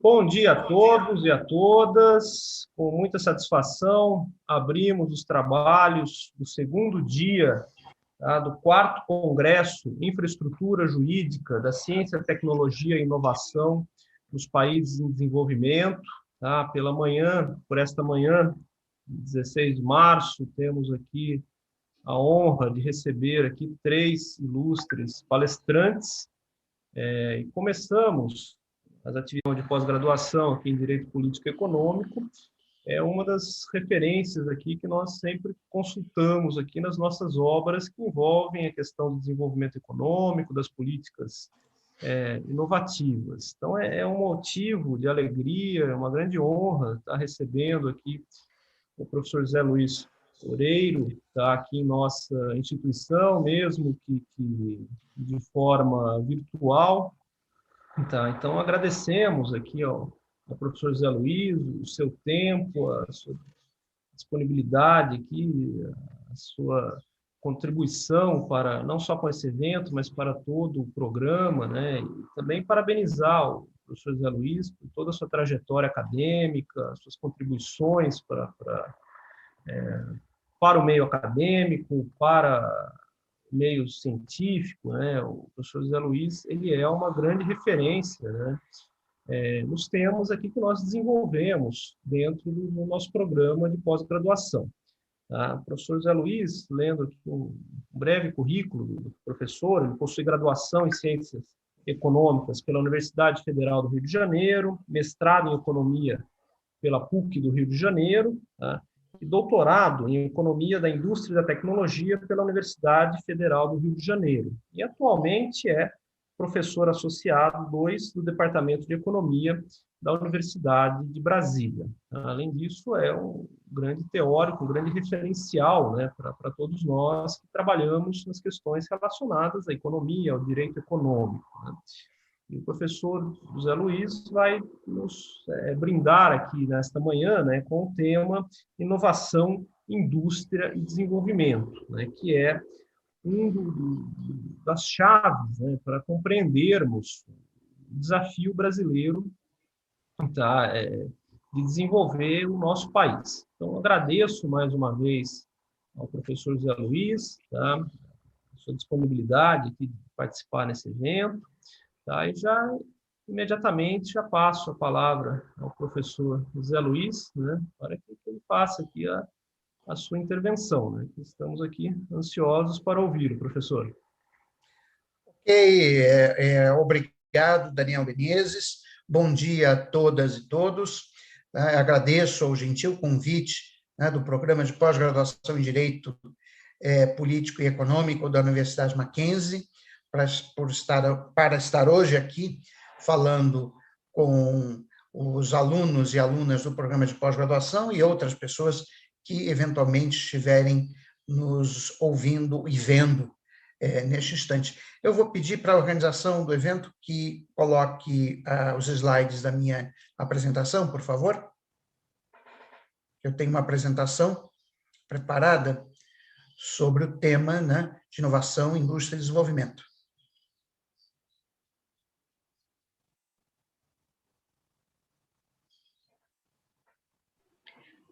Bom dia a todos e a todas. Com muita satisfação, abrimos os trabalhos do segundo dia do 4º Congresso Infraestrutura Jurídica da Ciência, Tecnologia e Inovação nos Países em Desenvolvimento. Pela manhã, por esta manhã, 16 de março, temos aqui a honra de receber aqui 3 ilustres palestrantes. E começamos as atividades de pós-graduação aqui em Direito Político e Econômico. É uma das referências aqui que nós sempre consultamos aqui nas nossas obras que envolvem a questão do desenvolvimento econômico, das políticas inovativas. Então, é um motivo de alegria, é uma grande honra estar recebendo aqui o professor José Luiz Loureiro, está aqui em nossa instituição, mesmo que de forma virtual. Então, agradecemos aqui ao professor José Luiz o seu tempo, a sua disponibilidade aqui, a sua contribuição para, não só com esse evento, mas para todo o programa, né? E também parabenizar o professor José Luiz por toda a sua trajetória acadêmica, suas contribuições para o meio acadêmico, para meio científico, né? O professor José Luiz, ele é uma grande referência, né? Nos temas aqui que nós desenvolvemos dentro do nosso programa de pós-graduação. O professor José Luiz, lendo aqui um breve currículo do professor, ele possui graduação em Ciências Econômicas pela Universidade Federal do Rio de Janeiro, mestrado em Economia pela PUC do Rio de Janeiro, e doutorado em Economia da Indústria e da Tecnologia pela Universidade Federal do Rio de Janeiro. E atualmente é professor associado 2 do Departamento de Economia da Universidade de Brasília. Além disso, é um grande teórico, um grande referencial, né, para todos nós que trabalhamos nas questões relacionadas à economia, ao direito econômico, né? E o professor José Luiz vai nos brindar aqui nesta manhã, né, com o tema Inovação, Indústria e Desenvolvimento, né, que é das chaves, né, para compreendermos o desafio brasileiro de desenvolver o nosso país. Então, agradeço mais uma vez ao professor José Luiz, a sua disponibilidade aqui de participar nesse evento. E já, imediatamente, já passo a palavra ao professor José Luiz, né, para que ele faça aqui a sua intervenção, né? Estamos aqui ansiosos para ouvir o professor. Ok, obrigado, Daniel Menezes. Bom dia a todas e todos. Agradeço ao gentil convite, né, do Programa de Pós-Graduação em Direito Político e Econômico da Universidade Mackenzie, para estar hoje aqui falando com os alunos e alunas do Programa de Pós-Graduação e outras pessoas que eventualmente estiverem nos ouvindo e vendo neste instante. Eu vou pedir para a organização do evento que coloque os slides da minha apresentação, por favor. Eu tenho uma apresentação preparada sobre o tema, né, de inovação, indústria e desenvolvimento.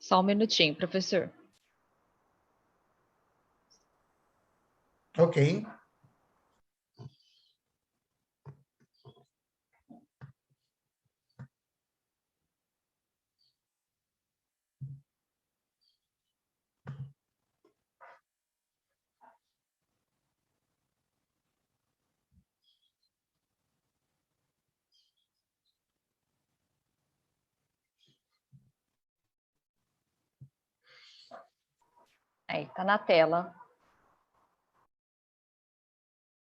Só um minutinho, professor. Ok. Aí, está na tela.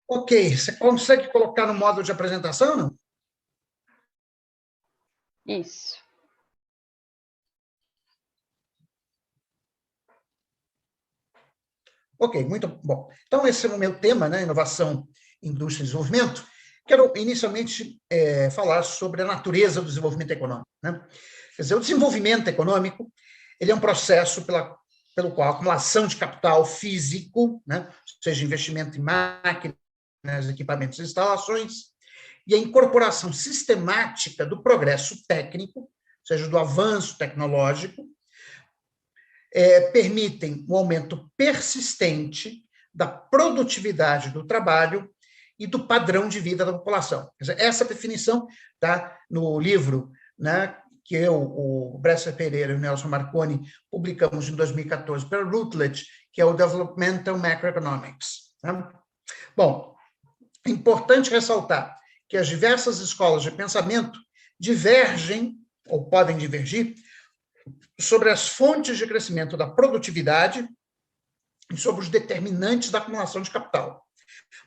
Ok, você consegue colocar no modo de apresentação, não? Isso. Ok, muito bom. Então, esse é o meu tema, né, inovação, indústria e desenvolvimento. Quero, inicialmente, falar sobre a natureza do desenvolvimento econômico, né? Quer dizer, o desenvolvimento econômico, ele é um processo pelo qual a acumulação de capital físico, né, seja investimento em máquinas, equipamentos e instalações, e a incorporação sistemática do progresso técnico, ou seja, do avanço tecnológico, permitem um aumento persistente da produtividade do trabalho e do padrão de vida da população. Essa definição está no livro, né, que o Bresser Pereira e o Nelson Marconi publicamos em 2014 pela Routledge, que é o Developmental Macroeconomics. Né? Bom, é importante ressaltar que as diversas escolas de pensamento divergem, ou podem divergir, sobre as fontes de crescimento da produtividade e sobre os determinantes da acumulação de capital.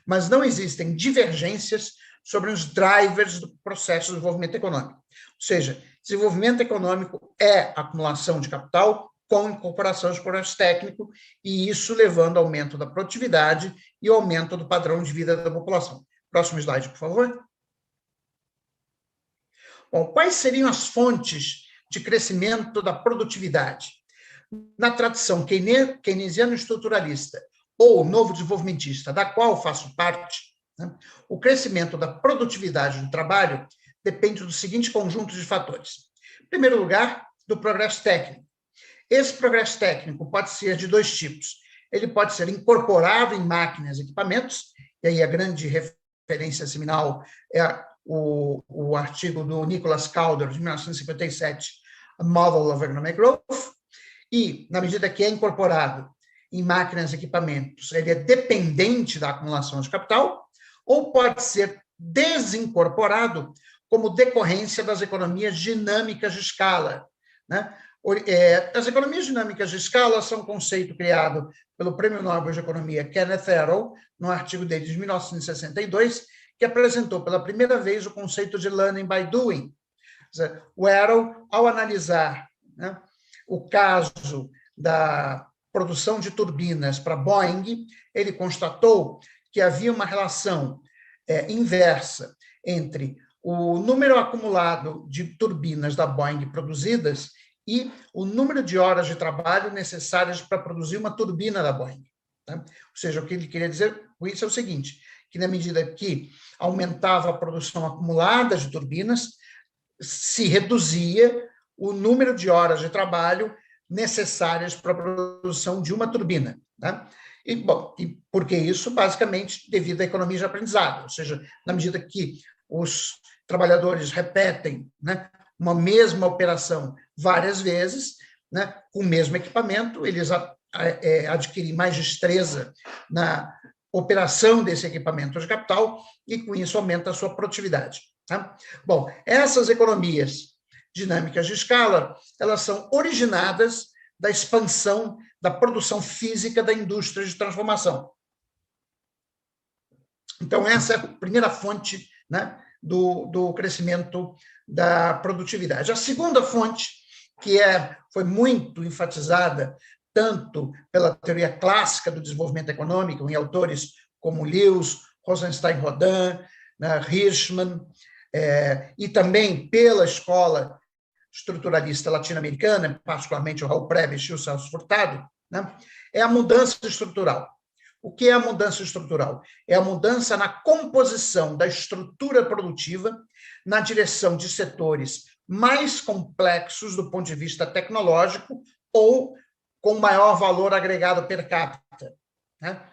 Mas não existem divergências sobre os drivers do processo de desenvolvimento econômico. Ou seja, desenvolvimento econômico é acumulação de capital com incorporação de progresso técnico, e isso levando ao aumento da produtividade e ao aumento do padrão de vida da população. Próximo slide, por favor. Bom, quais seriam as fontes de crescimento da produtividade? Na tradição keynesiano-estruturalista ou novo desenvolvimentista, da qual faço parte, né, o crescimento da produtividade do trabalho depende do seguinte conjunto de fatores. Em primeiro lugar, do progresso técnico. Esse progresso técnico pode ser de dois tipos. Ele pode ser incorporado em máquinas e equipamentos, e aí a grande referência seminal é o artigo do Nicholas Calder, de 1957, A Model of Economic Growth, e, na medida que é incorporado em máquinas e equipamentos, ele é dependente da acumulação de capital, ou pode ser desincorporado como decorrência das economias dinâmicas de escala. Né? As economias dinâmicas de escala são um conceito criado pelo Prêmio Nobel de Economia Kenneth Arrow, no artigo dele de 1962, que apresentou pela primeira vez o conceito de learning by doing. O Arrow, ao analisar, né, o caso da produção de turbinas para Boeing, ele constatou que havia uma relação inversa entre o número acumulado de turbinas da Boeing produzidas e o número de horas de trabalho necessárias para produzir uma turbina da Boeing. Né? Ou seja, o que ele queria dizer com isso é o seguinte, que na medida que aumentava a produção acumulada de turbinas, se reduzia o número de horas de trabalho necessárias para a produção de uma turbina. Né? E, bom, e por que isso? Basicamente devido à economia de aprendizado, ou seja, na medida que os trabalhadores repetem, né, uma mesma operação várias vezes, né, com o mesmo equipamento, eles adquirem mais destreza na operação desse equipamento de capital e, com isso, aumenta a sua produtividade. Tá? Bom, essas economias dinâmicas de escala, elas são originadas da expansão da produção física da indústria de transformação. Então, essa é a primeira fonte, né, do crescimento da produtividade. A segunda fonte, que foi muito enfatizada tanto pela teoria clássica do desenvolvimento econômico, em autores como Lewis, Rosenstein-Rodin, né, Hirschman, e também pela escola estruturalista latino-americana, particularmente o Raul Prebisch e o Celso Furtado, né, é a mudança estrutural. O que é a mudança estrutural? É a mudança na composição da estrutura produtiva na direção de setores mais complexos do ponto de vista tecnológico ou com maior valor agregado per capita. Né?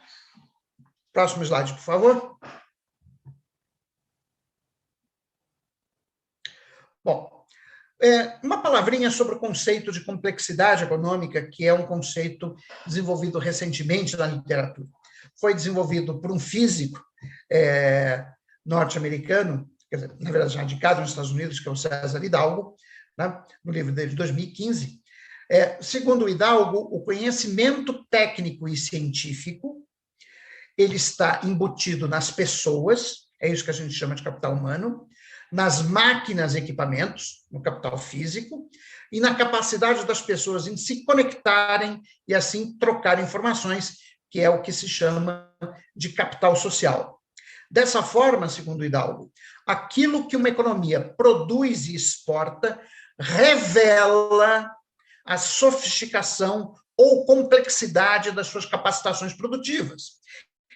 Próximo slide, por favor. Bom, uma palavrinha sobre o conceito de complexidade econômica, que é um conceito desenvolvido recentemente na literatura. Foi desenvolvido por um físico norte-americano, na verdade, radicado nos Estados Unidos, que é o César Hidalgo, né, no livro dele de 2015. Segundo o Hidalgo, o conhecimento técnico e científico ele está embutido nas pessoas, é isso que a gente chama de capital humano, nas máquinas e equipamentos, no capital físico, e na capacidade das pessoas em se conectarem e, assim, trocar informações, que é o que se chama de capital social. Dessa forma, segundo Hidalgo, aquilo que uma economia produz e exporta revela a sofisticação ou complexidade das suas capacitações produtivas.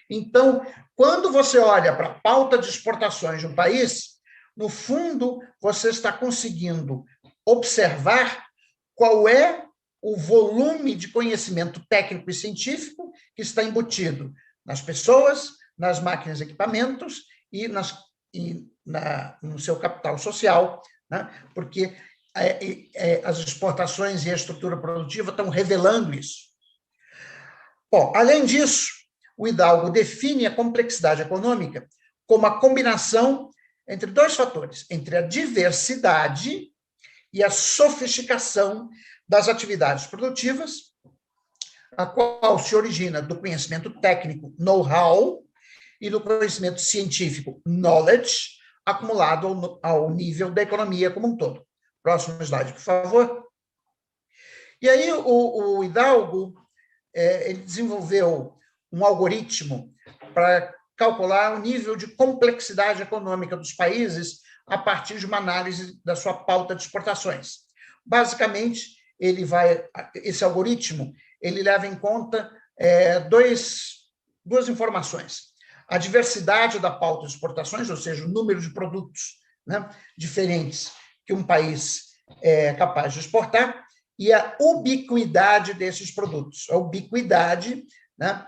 Então, quando você olha para a pauta de exportações de um país, no fundo, você está conseguindo observar qual é o volume de conhecimento técnico e científico que está embutido nas pessoas, nas máquinas e equipamentos no seu capital social, né? Porque as exportações e a estrutura produtiva estão revelando isso. Bom, além disso, o Hidalgo define a complexidade econômica como a combinação entre dois fatores, entre a diversidade e a sofisticação das atividades produtivas, a qual se origina do conhecimento técnico, know-how, e do conhecimento científico, knowledge, acumulado ao nível da economia como um todo. Próximo slide, por favor. E aí o Hidalgo ele desenvolveu um algoritmo para calcular o nível de complexidade econômica dos países a partir de uma análise da sua pauta de exportações. Basicamente, esse algoritmo ele leva em conta duas informações. A diversidade da pauta de exportações, ou seja, o número de produtos, né, diferentes que um país é capaz de exportar, e a ubiquidade desses produtos. A ubiquidade, né,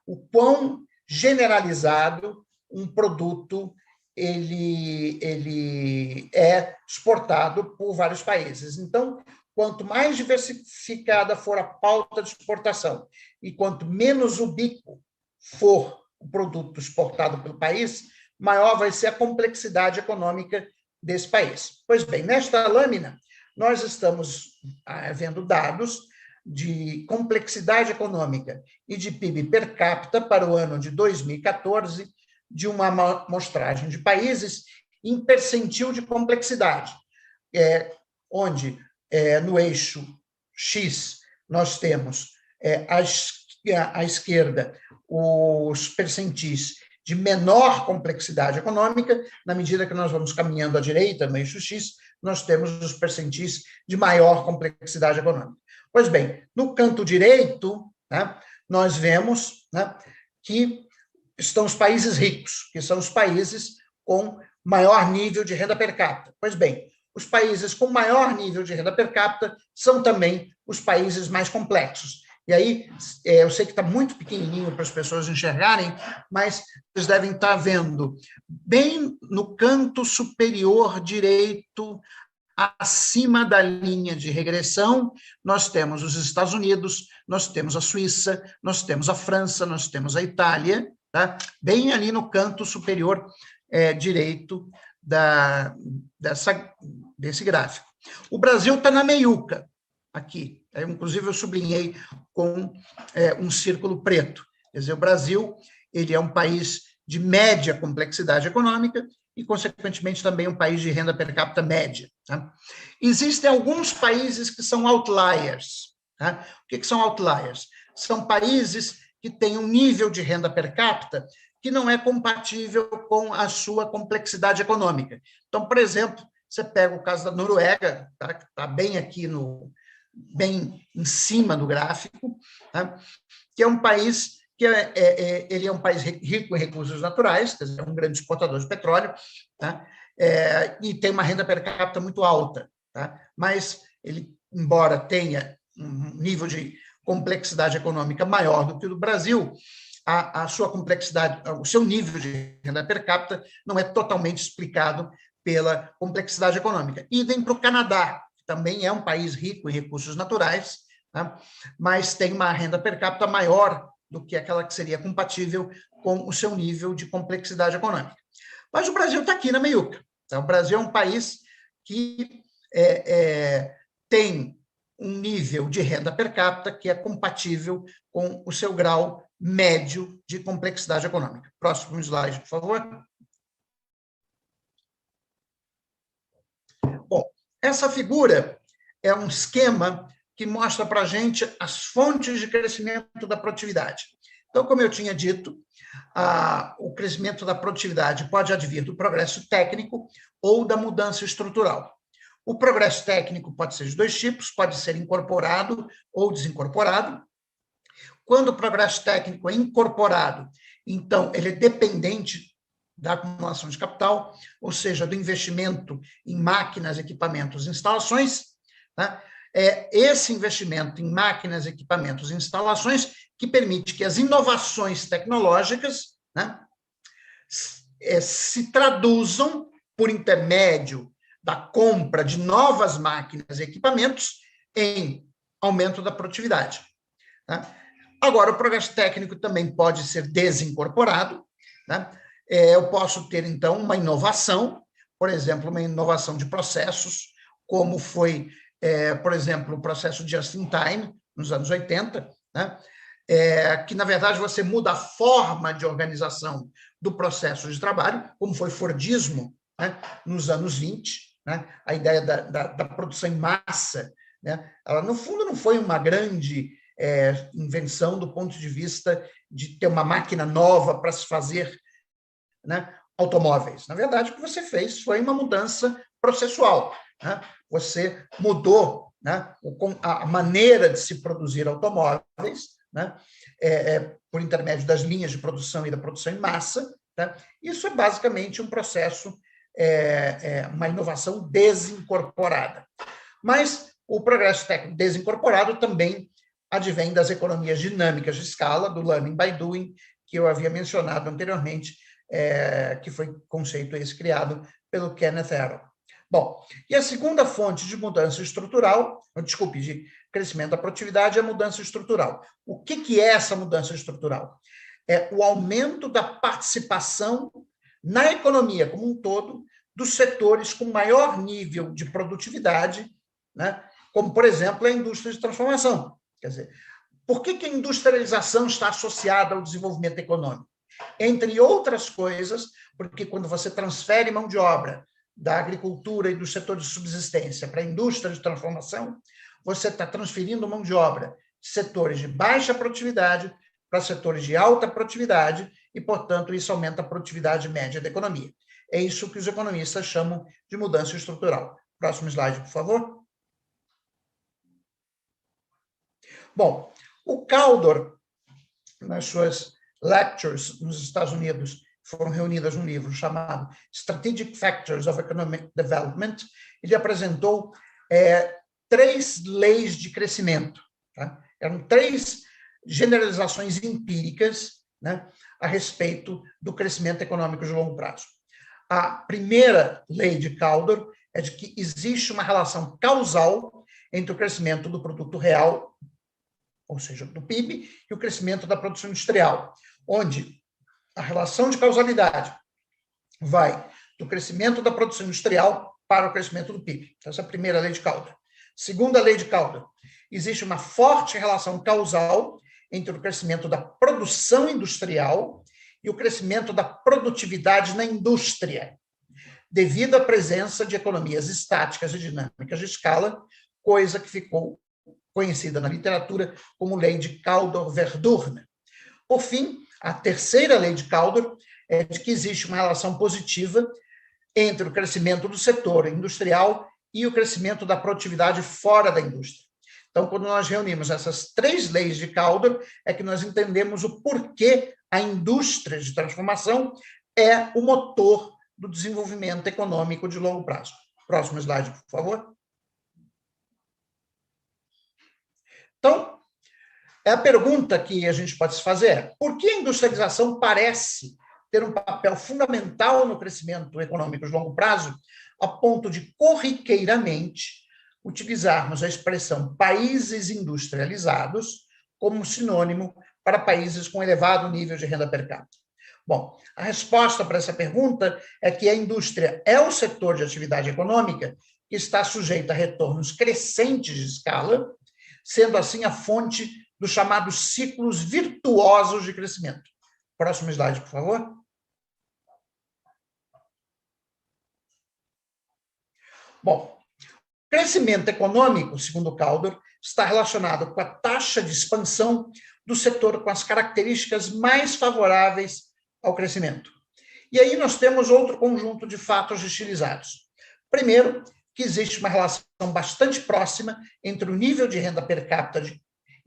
o quão generalizado um produto ele é exportado por vários países. Então, quanto mais diversificada for a pauta de exportação e quanto menos ubíquo for o produto exportado pelo país, maior vai ser a complexidade econômica desse país. Pois bem, nesta lâmina, nós estamos vendo dados de complexidade econômica e de PIB per capita para o ano de 2014, de uma amostragem de países em percentil de complexidade, onde no eixo X nós temos à esquerda os percentis de menor complexidade econômica, na medida que nós vamos caminhando à direita, no eixo X, nós temos os percentis de maior complexidade econômica. Pois bem, no canto direito, né, nós vemos, né, que estão os países ricos, que são os países com maior nível de renda per capita. Pois bem, os países com maior nível de renda per capita são também os países mais complexos. E aí, eu sei que está muito pequenininho para as pessoas enxergarem, mas vocês devem estar vendo, bem no canto superior direito, acima da linha de regressão, nós temos os Estados Unidos, nós temos a Suíça, nós temos a França, nós temos a Itália, tá? Bem ali no canto superior direito desse gráfico. O Brasil está na meiuca, aqui. Inclusive, eu sublinhei com um círculo preto. Quer dizer, o Brasil ele é um país de média complexidade econômica e, consequentemente, também um país de renda per capita média. Tá? Existem alguns países que são outliers. Tá? O que são outliers? São países que têm um nível de renda per capita que não é compatível com a sua complexidade econômica. Então, por exemplo, você pega o caso da Noruega, tá? Que está bem aqui bem em cima do gráfico, tá? Que é um país que ele é um país rico em recursos naturais, quer dizer, é um grande exportador de petróleo, tá? E tem uma renda per capita muito alta, tá? Mas ele, embora tenha um nível de complexidade econômica maior do que o do Brasil, a sua complexidade, o seu nível de renda per capita não é totalmente explicado pela complexidade econômica. Idem para o Canadá, que também é um país rico em recursos naturais, tá? Mas tem uma renda per capita maior do que aquela que seria compatível com o seu nível de complexidade econômica. Mas o Brasil está aqui na meiuca. Tá? O Brasil é um país que tem um nível de renda per capita que é compatível com o seu grau médio de complexidade econômica. Próximo slide, por favor. Bom, essa figura é um esquema que mostra para a gente as fontes de crescimento da produtividade. Então, como eu tinha dito, o crescimento da produtividade pode advir do progresso técnico ou da mudança estrutural. O progresso técnico pode ser de dois tipos, pode ser incorporado ou desincorporado. Quando o progresso técnico é incorporado, então, ele é dependente da acumulação de capital, ou seja, do investimento em máquinas, equipamentos e instalações, tá? É esse investimento em máquinas, equipamentos e instalações que permite que as inovações tecnológicas, né, se traduzam por intermédio da compra de novas máquinas e equipamentos em aumento da produtividade. Tá? Agora, o progresso técnico também pode ser desincorporado, né? Eu posso ter, então, uma inovação, por exemplo, uma inovação de processos, como foi, por exemplo, o processo just-in-time, nos anos 80, né? Que, na verdade, você muda a forma de organização do processo de trabalho, como foi Fordismo, né? Nos anos 20, né? A ideia da produção em massa, né? Ela, no fundo, não foi uma grande invenção do ponto de vista de ter uma máquina nova para se fazer, né, automóveis. Na verdade, o que você fez foi uma mudança processual, né? Você mudou, né, a maneira de se produzir automóveis, né, por intermédio das linhas de produção e da produção em massa. Né? Isso é basicamente um processo, uma inovação desincorporada. Mas o progresso técnico desincorporado também advém das economias dinâmicas de escala, do learning by doing, que eu havia mencionado anteriormente, que foi conceito esse criado pelo Kenneth Arrow. Bom, e a segunda fonte de mudança estrutural, de crescimento da produtividade, é a mudança estrutural. O que é essa mudança estrutural? É o aumento da participação na economia como um todo dos setores com maior nível de produtividade, né? Como, por exemplo, a indústria de transformação. Quer dizer, por que a industrialização está associada ao desenvolvimento econômico? Entre outras coisas, porque quando você transfere mão de obra da agricultura e do setor de subsistência para a indústria de transformação, você está transferindo mão de obra de setores de baixa produtividade para setores de alta produtividade e, portanto, isso aumenta a produtividade média da economia. É isso que os economistas chamam de mudança estrutural. Próximo slide, por favor. Bom, o Kaldor, nas suas lectures nos Estados Unidos, foram reunidas num livro chamado Strategic Factors of Economic Development, ele apresentou 3 leis de crescimento. Tá? Eram 3 generalizações empíricas, né, a respeito do crescimento econômico de longo prazo. A primeira lei de Kaldor é de que existe uma relação causal entre o crescimento do produto real, ou seja, do PIB, e o crescimento da produção industrial, onde a relação de causalidade vai do crescimento da produção industrial para o crescimento do PIB. Então, essa é a primeira lei de Kaldor. Segunda lei de Kaldor, existe uma forte relação causal entre o crescimento da produção industrial e o crescimento da produtividade na indústria, devido à presença de economias estáticas e dinâmicas de escala, coisa que ficou conhecida na literatura como lei de Kaldor-Verdurne. Por fim, a terceira lei de Kaldor é de que existe uma relação positiva entre o crescimento do setor industrial e o crescimento da produtividade fora da indústria. Então, quando nós reunimos essas 3 leis de Kaldor, é que nós entendemos o porquê a indústria de transformação é o motor do desenvolvimento econômico de longo prazo. Próximo slide, por favor. Então, a pergunta que a gente pode se fazer é: por que a industrialização parece ter um papel fundamental no crescimento econômico de longo prazo, a ponto de, corriqueiramente, utilizarmos a expressão países industrializados como sinônimo para países com elevado nível de renda per capita? Bom, a resposta para essa pergunta é que a indústria é o setor de atividade econômica que está sujeito a retornos crescentes de escala, sendo assim a fonte dos chamados ciclos virtuosos de crescimento. Próximo slide, por favor. Bom, o crescimento econômico, segundo Kaldor, está relacionado com a taxa de expansão do setor com as características mais favoráveis ao crescimento. E aí nós temos outro conjunto de fatos estilizados. Primeiro, que existe uma relação bastante próxima entre o nível de renda per capita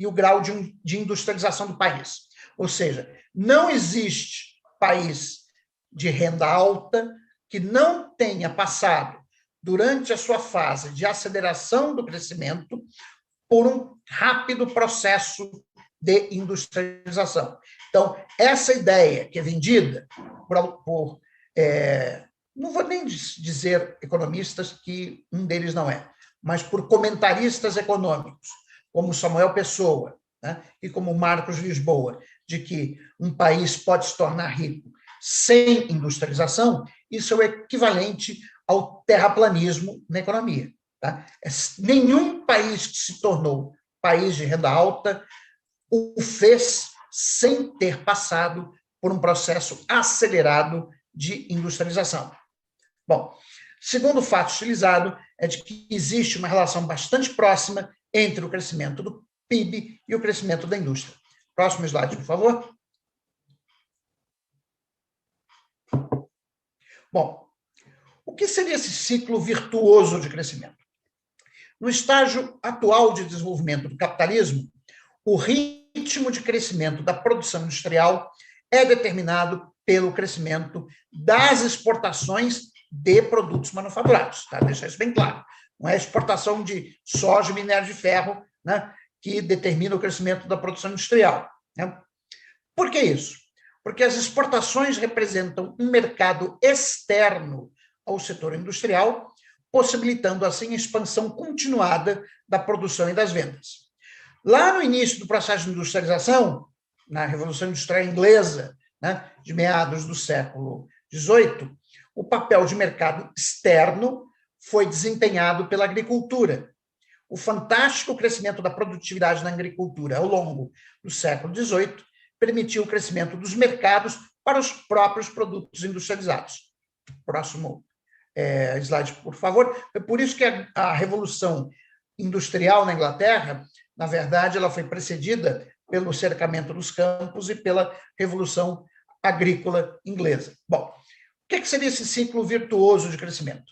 e o grau de industrialização do país. Ou seja, não existe país de renda alta que não tenha passado, durante a sua fase de aceleração do crescimento, por um rápido processo de industrialização. Então, essa ideia que é vendida por não vou nem dizer economistas, que um deles não é, mas por comentaristas econômicos, como Samuel Pessoa, né, e como Marcos Lisboa, de que um país pode se tornar rico sem industrialização, isso é o equivalente ao terraplanismo na economia. Tá? Nenhum país que se tornou país de renda alta o fez sem ter passado por um processo acelerado de industrialização. Bom, segundo fato utilizado é de que existe uma relação bastante próxima entre o crescimento do PIB e o crescimento da indústria. Próximo slide, por favor. Bom, o que seria esse ciclo virtuoso de crescimento? No estágio atual de desenvolvimento do capitalismo, o ritmo de crescimento da produção industrial é determinado pelo crescimento das exportações de produtos manufaturados. Tá? Deixar isso bem claro. Não é a exportação de soja e minério de ferro, né, que determina o crescimento da produção industrial. Né? Por que isso? Porque as exportações representam um mercado externo ao setor industrial, possibilitando, assim, a expansão continuada da produção e das vendas. Lá no início do processo de industrialização, na Revolução Industrial Inglesa, né, de meados do século XVIII, o papel de mercado externo foi desempenhado pela agricultura. O fantástico crescimento da produtividade na agricultura ao longo do século XVIII permitiu o crescimento dos mercados para os próprios produtos industrializados. Próximo slide, por favor. É por isso que a Revolução Industrial na Inglaterra, na verdade, ela foi precedida pelo cercamento dos campos e pela Revolução Agrícola Inglesa. Bom, o que seria esse ciclo virtuoso de crescimento?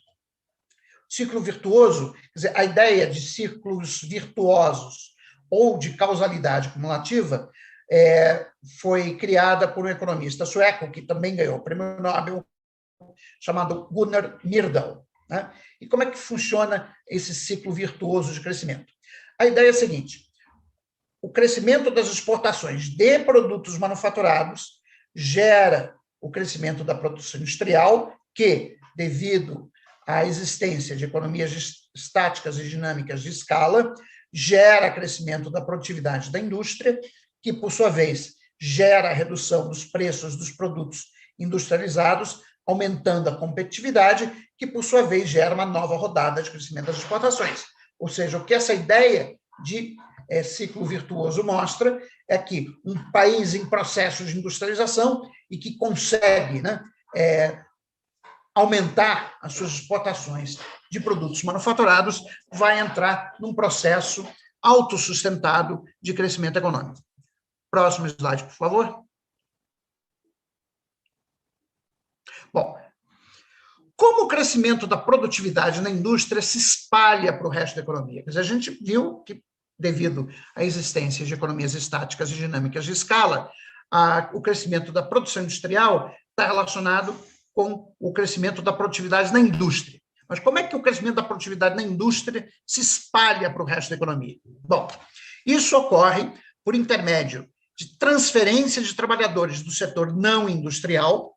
Ciclo virtuoso, quer dizer, a ideia de ciclos virtuosos ou de causalidade cumulativa foi criada por um economista sueco, que também ganhou o prêmio Nobel, chamado Gunnar Myrdal. Né? E como é que funciona esse ciclo virtuoso de crescimento? A ideia é a seguinte: o crescimento das exportações de produtos manufaturados gera o crescimento da produção industrial, que, devido à existência de economias estáticas e dinâmicas de escala, gera crescimento da produtividade da indústria, que, por sua vez, gera a redução dos preços dos produtos industrializados, aumentando a competitividade, que, por sua vez, gera uma nova rodada de crescimento das exportações. Ou seja, o que essa ideia de ciclo virtuoso mostra é que um país em processo de industrialização e que consegue, né, aumentar as suas exportações de produtos manufaturados vai entrar num processo autossustentado de crescimento econômico. Próximo slide, por favor. Bom, como o crescimento da produtividade na indústria se espalha para o resto da economia? Quer dizer, a gente viu que, devido à existência de economias estáticas e dinâmicas de escala, o crescimento da produção industrial está relacionado com o crescimento da produtividade na indústria. Mas como é que o crescimento da produtividade na indústria se espalha para o resto da economia? Bom, isso ocorre por intermédio de transferência de trabalhadores do setor não industrial,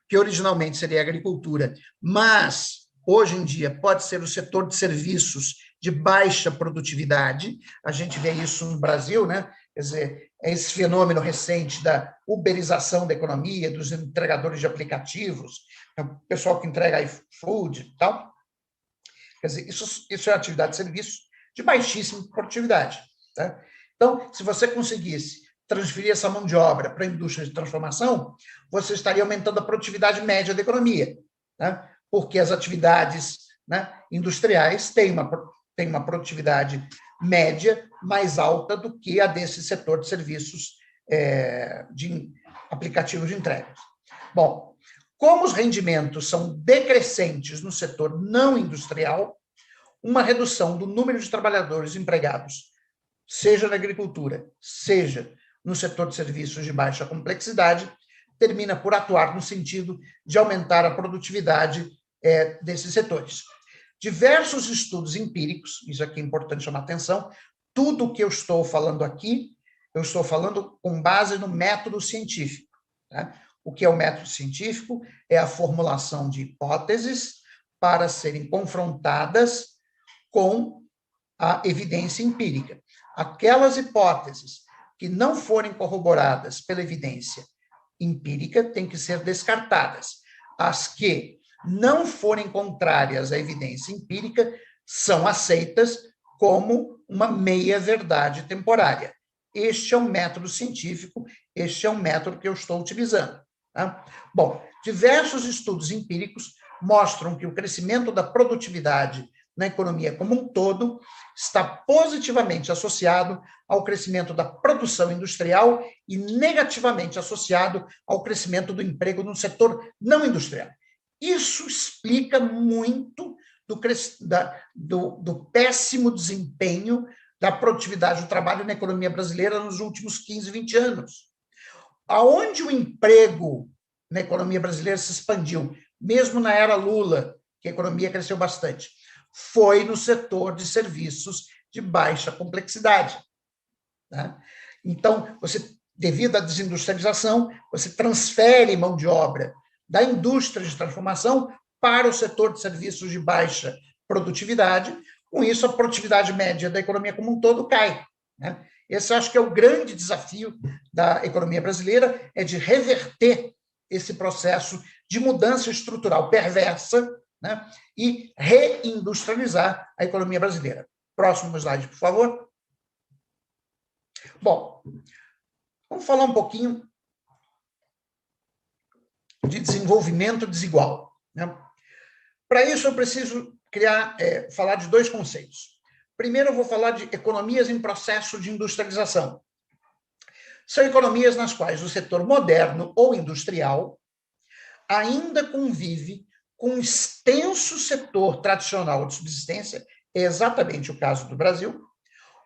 que originalmente seria a agricultura, mas hoje em dia pode ser o setor de serviços de baixa produtividade. A gente vê isso no Brasil, né? Quer dizer, é esse fenômeno recente da uberização da economia, dos entregadores de aplicativos, o pessoal que entrega iFood e tal. Quer dizer, isso é uma atividade de serviço de baixíssima produtividade. Tá? Então, se você conseguisse transferir essa mão de obra para a indústria de transformação, você estaria aumentando a produtividade média da economia, né? Porque as atividades, né, industriais têm uma produtividade média mais alta do que a desse setor de serviços de aplicativos de entregas. Bom, como os rendimentos são decrescentes no setor não industrial, uma redução do número de trabalhadores empregados seja na agricultura, seja no setor de serviços de baixa complexidade, termina por atuar no sentido de aumentar a produtividade desses setores. Diversos estudos empíricos, isso aqui é importante chamar atenção, tudo o que eu estou falando aqui, eu estou falando com base no método científico. Tá? O que é o método científico? É a formulação de hipóteses para serem confrontadas com a evidência empírica. Aquelas hipóteses que não forem corroboradas pela evidência empírica têm que ser descartadas. As que não forem contrárias à evidência empírica são aceitas como uma meia-verdade temporária. Este é o método científico, este é o método que eu estou utilizando. Tá? Bom, diversos estudos empíricos mostram que o crescimento da produtividade na economia como um todo está positivamente associado ao crescimento da produção industrial e negativamente associado ao crescimento do emprego no setor não industrial. Isso explica muito do péssimo desempenho da produtividade do trabalho na economia brasileira nos últimos 15, 20 anos. Aonde o emprego na economia brasileira se expandiu, mesmo na era Lula, que a economia cresceu bastante, foi no setor de serviços de baixa complexidade. Tá? Então, devido à desindustrialização, você transfere mão de obra da indústria de transformação para o setor de serviços de baixa produtividade. Com isso, a produtividade média da economia como um todo cai. Né? Esse, eu acho que é o grande desafio da economia brasileira, é de reverter esse processo de mudança estrutural perversa, né, e reindustrializar a economia brasileira. Próximo slide, por favor. Bom, vamos falar um pouquinho de desenvolvimento desigual. Né? Para isso, eu preciso falar de dois conceitos. Primeiro, eu vou falar de economias em processo de industrialização. São economias nas quais o setor moderno ou industrial ainda convive com um extenso setor tradicional de subsistência, é exatamente o caso do Brasil,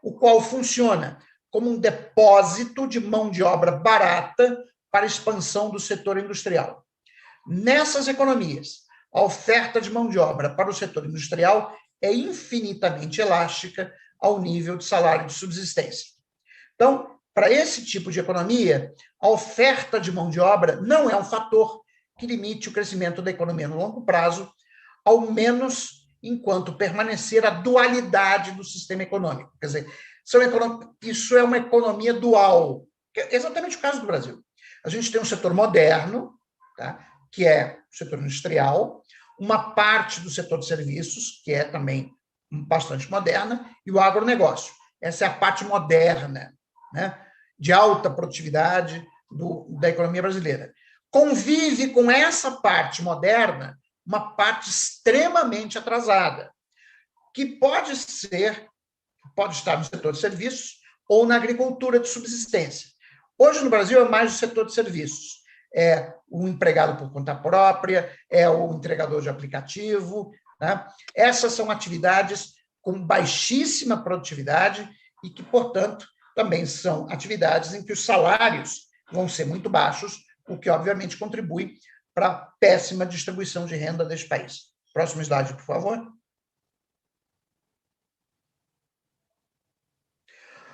o qual funciona como um depósito de mão de obra barata para a expansão do setor industrial. Nessas economias, a oferta de mão de obra para o setor industrial é infinitamente elástica ao nível de salário de subsistência. Então, para esse tipo de economia, a oferta de mão de obra não é um fator que limite o crescimento da economia no longo prazo, ao menos enquanto permanecer a dualidade do sistema econômico. Quer dizer, isso é uma economia dual, que é exatamente o caso do Brasil. A gente tem um setor moderno, tá, que é o setor industrial, uma parte do setor de serviços, que é também bastante moderna, e o agronegócio. Essa é a parte moderna, né, de alta produtividade da economia brasileira. Convive com essa parte moderna uma parte extremamente atrasada, que pode estar no setor de serviços ou na agricultura de subsistência. Hoje, no Brasil, é mais o setor de serviços. É o empregado por conta própria, é o entregador de aplicativo. Né? Essas são atividades com baixíssima produtividade e que, portanto, também são atividades em que os salários vão ser muito baixos, o que, obviamente, contribui para a péssima distribuição de renda deste país. Próximo slide, por favor.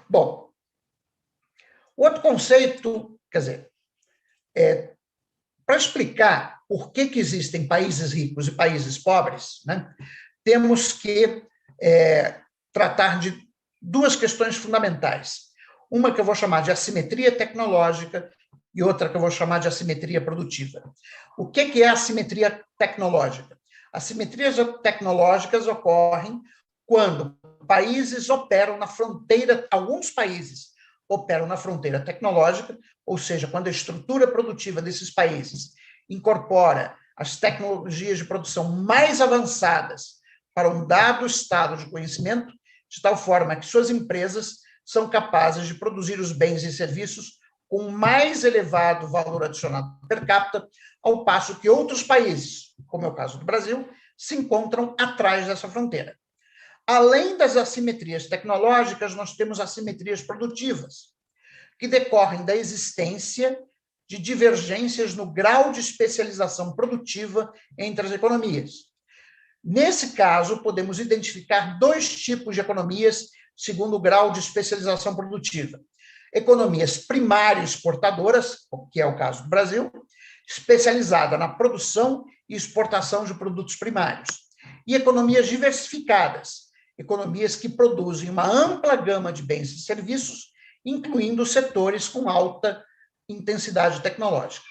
Bom, outro conceito, quer dizer, para explicar por que existem países ricos e países pobres, né, temos que tratar de duas questões fundamentais. Uma que eu vou chamar de assimetria tecnológica e outra que eu vou chamar de assimetria produtiva. O que é assimetria tecnológica? Assimetrias tecnológicas ocorrem quando países operam na fronteira, alguns países operam na fronteira tecnológica, ou seja, quando a estrutura produtiva desses países incorpora as tecnologias de produção mais avançadas para um dado estado de conhecimento, de tal forma que suas empresas são capazes de produzir os bens e serviços com mais elevado valor adicionado per capita, ao passo que outros países, como é o caso do Brasil, se encontram atrás dessa fronteira. Além das assimetrias tecnológicas, nós temos assimetrias produtivas, que decorrem da existência de divergências no grau de especialização produtiva entre as economias. Nesse caso, podemos identificar dois tipos de economias segundo o grau de especialização produtiva. Economias primário exportadoras, que é o caso do Brasil, especializada na produção e exportação de produtos primários. E economias diversificadas, economias que produzem uma ampla gama de bens e serviços, incluindo setores com alta intensidade tecnológica.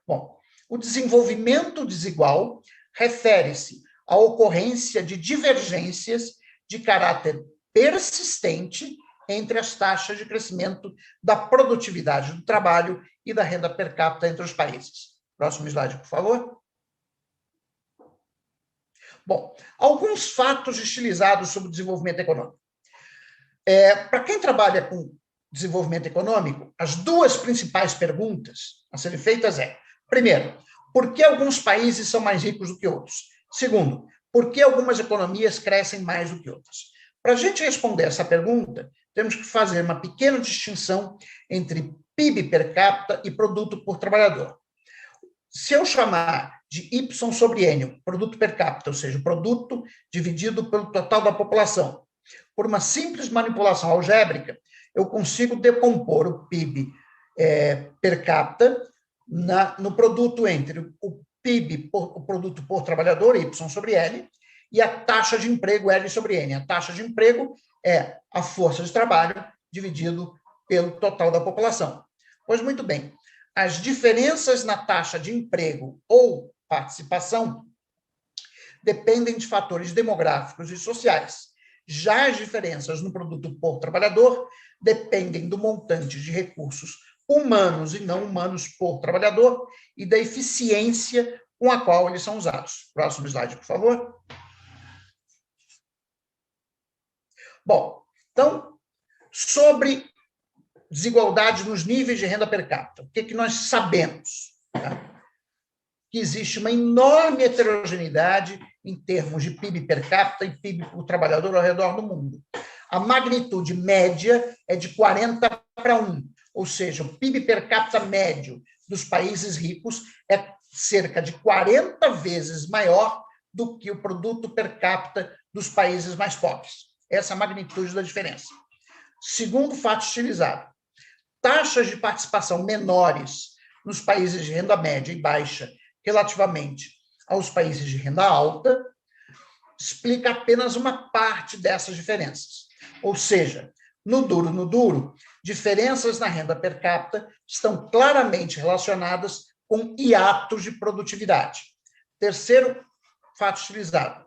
Bom, o desenvolvimento desigual refere-se à ocorrência de divergências de caráter persistente entre as taxas de crescimento da produtividade do trabalho e da renda per capita entre os países. Próximo slide, por favor. Bom, alguns fatos estilizados sobre o desenvolvimento econômico. Para quem trabalha com desenvolvimento econômico, as duas principais perguntas a serem feitas primeiro, por que alguns países são mais ricos do que outros? Segundo, por que algumas economias crescem mais do que outras? Para a gente responder essa pergunta, temos que fazer uma pequena distinção entre PIB per capita e produto por trabalhador. Se eu chamar de Y sobre N, produto per capita, ou seja, o produto dividido pelo total da população, por uma simples manipulação algébrica, eu consigo decompor o PIB per capita no produto entre o PIB, o produto por trabalhador, Y sobre N, e a taxa de emprego, L sobre N. A taxa de emprego é a força de trabalho dividido pelo total da população. Pois muito bem, as diferenças na taxa de emprego ou participação dependem de fatores demográficos e sociais. Já as diferenças no produto por trabalhador dependem do montante de recursos humanos e não humanos por trabalhador e da eficiência com a qual eles são usados. Próximo slide, por favor. Bom, então, sobre desigualdade nos níveis de renda per capita, o que nós sabemos? Que existe uma enorme heterogeneidade em termos de PIB per capita e PIB por trabalhador ao redor do mundo. A magnitude média é de 40:1, ou seja, o PIB per capita médio dos países ricos é cerca de 40 vezes maior do que o produto per capita dos países mais pobres. Essa é a magnitude da diferença. Segundo fato estilizado, taxas de participação menores nos países de renda média e baixa relativamente aos países de renda alta explica apenas uma parte dessas diferenças. Ou seja, no duro, diferenças na renda per capita estão claramente relacionadas com hiatos de produtividade. Terceiro fato estilizado,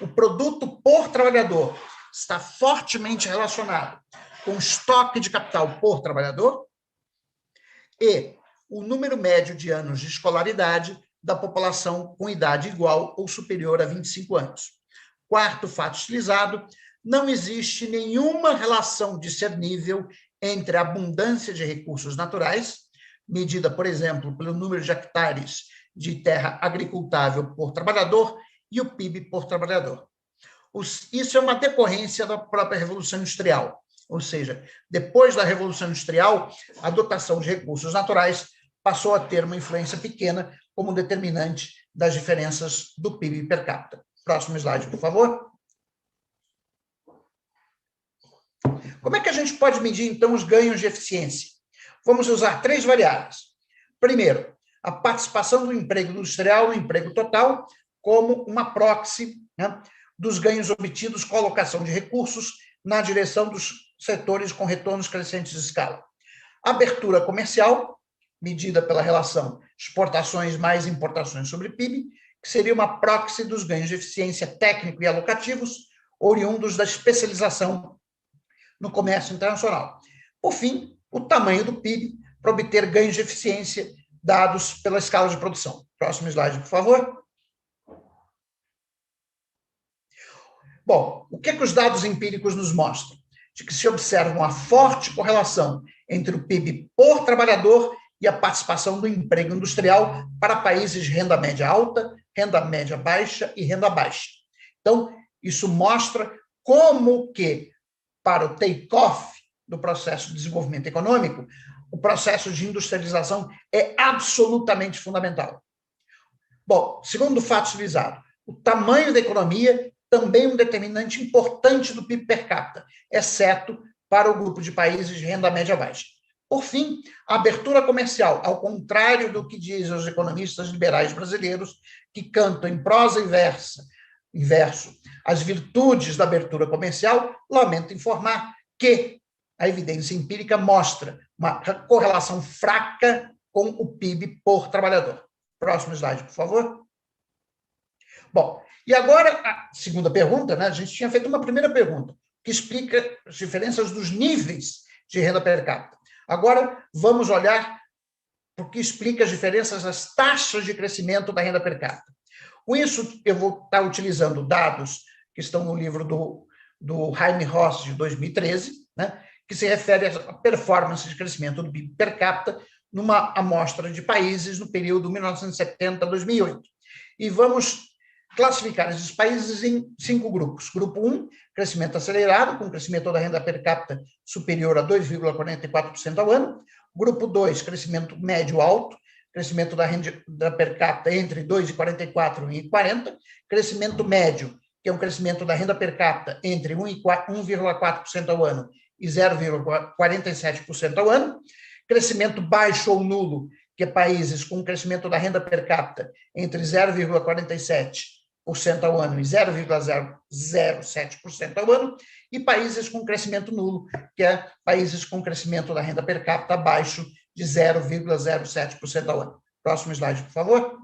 o produto por trabalhador está fortemente relacionado com o estoque de capital por trabalhador e o número médio de anos de escolaridade da população com idade igual ou superior a 25 anos. Quarto fato estilizado, não existe nenhuma relação discernível entre a abundância de recursos naturais, medida, por exemplo, pelo número de hectares de terra agricultável por trabalhador, e o PIB por trabalhador. Isso é uma decorrência da própria Revolução Industrial, ou seja, depois da Revolução Industrial, a dotação de recursos naturais passou a ter uma influência pequena como determinante das diferenças do PIB per capita. Próximo slide, por favor. Como é que a gente pode medir, então, os ganhos de eficiência? Vamos usar 3 variáveis. Primeiro, a participação do emprego industrial no emprego total como uma proxy, né, dos ganhos obtidos com a alocação de recursos na direção dos setores com retornos crescentes de escala. Abertura comercial, medida pela relação exportações mais importações sobre PIB, que seria uma proxy dos ganhos de eficiência técnico e alocativos, oriundos da especialização no comércio internacional. Por fim, o tamanho do PIB para obter ganhos de eficiência dados pela escala de produção. Próximo slide, por favor. Bom, o que os dados empíricos nos mostram? De que se observa uma forte correlação entre o PIB por trabalhador e a participação do emprego industrial para países de renda média alta, renda média baixa e renda baixa. Então, isso mostra como que, para o take-off do processo de desenvolvimento econômico, o processo de industrialização é absolutamente fundamental. Bom, segundo o fato utilizado, o tamanho da economia também é um determinante importante do PIB per capita, exceto para o grupo de países de renda média baixa. Por fim, a abertura comercial, ao contrário do que dizem os economistas liberais brasileiros, que cantam em prosa e verso as virtudes da abertura comercial, lamento informar que a evidência empírica mostra uma correlação fraca com o PIB por trabalhador. Próximo slide, por favor. Bom, e agora a segunda pergunta, né? A gente tinha feito uma primeira pergunta, que explica as diferenças dos níveis de renda per capita. Agora, vamos olhar o que explica as diferenças das taxas de crescimento da renda per capita. Com isso, eu vou estar utilizando dados que estão no livro do Jaime Ross, de 2013, né, que se refere à performance de crescimento do PIB per capita numa amostra de países no período 1970 a 2008. E vamos classificar esses países em 5 grupos. Grupo 1, crescimento acelerado, com crescimento da renda per capita superior a 2,44% ao ano. Grupo 2, crescimento médio alto, crescimento da renda per capita entre 2,44% e 1,40%. Crescimento médio, que é um crescimento da renda per capita entre 1,4% ao ano e 0,47% ao ano. Crescimento baixo ou nulo, que é países com crescimento da renda per capita entre 0,47% ao ano e 0,007% ao ano, e países com crescimento nulo, que é países com crescimento da renda per capita abaixo de 0,07% ao ano. Próximo slide, por favor.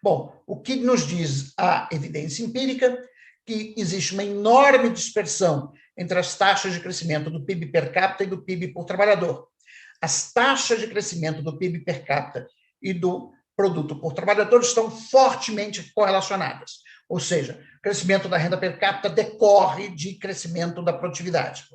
Bom, o que nos diz a evidência empírica? Que existe uma enorme dispersão entre as taxas de crescimento do PIB per capita e do PIB por trabalhador. As taxas de crescimento do PIB per capita e do produto por trabalhador estão fortemente correlacionadas, ou seja, o crescimento da renda per capita decorre de crescimento da produtividade.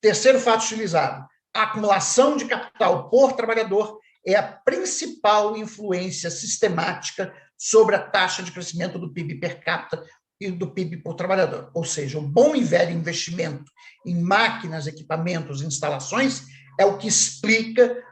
Terceiro fato utilizado, a acumulação de capital por trabalhador é a principal influência sistemática sobre a taxa de crescimento do PIB per capita e do PIB por trabalhador, ou seja, o bom e velho investimento em máquinas, equipamentos, instalações é o que explica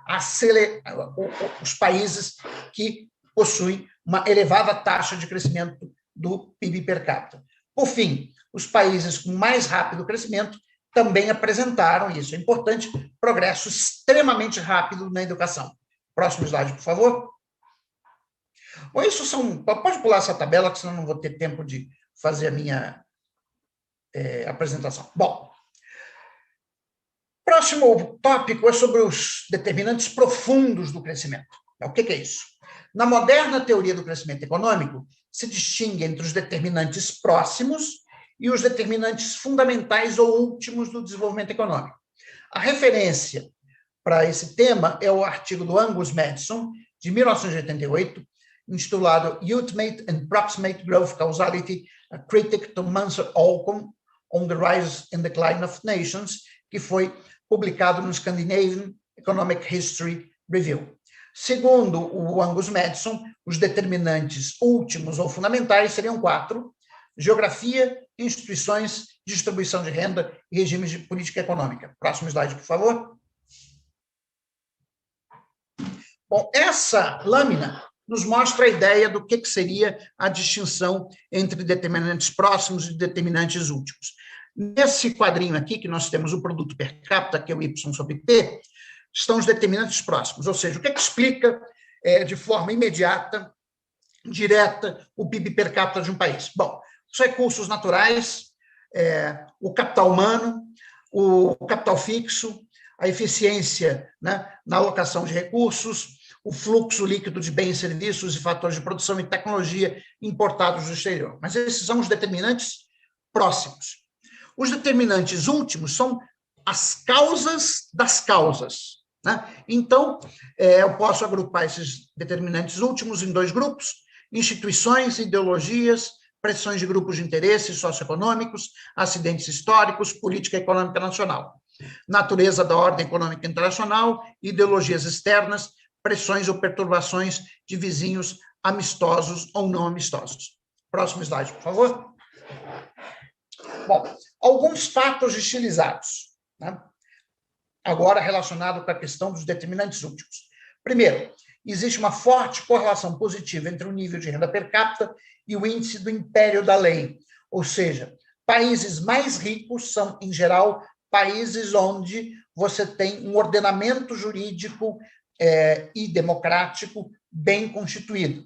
os países que possuem uma elevada taxa de crescimento do PIB per capita. Por fim, os países com mais rápido crescimento também apresentaram, e isso é importante, progresso extremamente rápido na educação. Próximo slide, por favor. Bom, isso são... Pode pular essa tabela, que senão não vou ter tempo de fazer a minha apresentação. Bom, próximo tópico é sobre os determinantes profundos do crescimento. O que é isso? Na moderna teoria do crescimento econômico, se distingue entre os determinantes próximos e os determinantes fundamentais ou últimos do desenvolvimento econômico. A referência para esse tema é o artigo do Angus Maddison, de 1988, intitulado Ultimate and Proximate Growth Causality, a Critic to Mansell Olcom on the Rise and Decline of Nations, que foi publicado no Scandinavian Economic History Review. Segundo o Angus Maddison, os determinantes últimos ou fundamentais seriam 4: geografia, instituições, distribuição de renda e regimes de política econômica. Próximo slide, por favor. Bom, essa lâmina nos mostra a ideia do que seria a distinção entre determinantes próximos e determinantes últimos. Nesse quadrinho aqui, que nós temos o produto per capita, que é o Y sobre P, estão os determinantes próximos, ou seja, o que explica de forma imediata, direta, o PIB per capita de um país? Bom, os recursos naturais, o capital humano, o capital fixo, a eficiência, né, na alocação de recursos, o fluxo líquido de bens, serviços e fatores de produção e tecnologia importados do exterior. Mas esses são os determinantes próximos. Os determinantes últimos são as causas das causas, né? Então, eu posso agrupar esses determinantes últimos em 2 grupos: instituições, ideologias, pressões de grupos de interesses socioeconômicos, acidentes históricos, política econômica nacional, natureza da ordem econômica internacional, ideologias externas, pressões ou perturbações de vizinhos amistosos ou não amistosos. Próximo slide, por favor. Bom, alguns fatos estilizados, né? Agora relacionado com a questão dos determinantes últimos. Primeiro, existe uma forte correlação positiva entre o nível de renda per capita e o índice do império da lei, ou seja, países mais ricos são, em geral, países onde você tem um ordenamento jurídico e democrático bem constituído.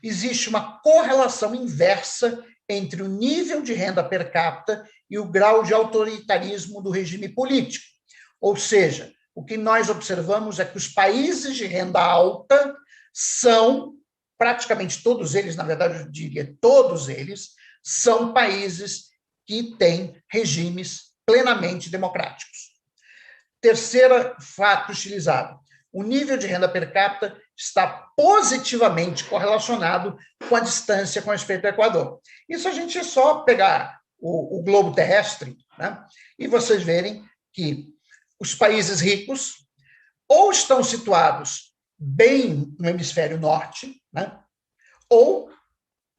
Existe uma correlação inversa entre o nível de renda per capita e o grau de autoritarismo do regime político. Ou seja, o que nós observamos é que os países de renda alta são, praticamente todos eles, na verdade, eu diria todos eles, são países que têm regimes plenamente democráticos. Terceiro fato utilizado: o nível de renda per capita está positivamente correlacionado com a distância com respeito ao Equador. Isso a gente é só pegar o globo terrestre, né, e vocês verem que os países ricos ou estão situados bem no hemisfério norte, né, ou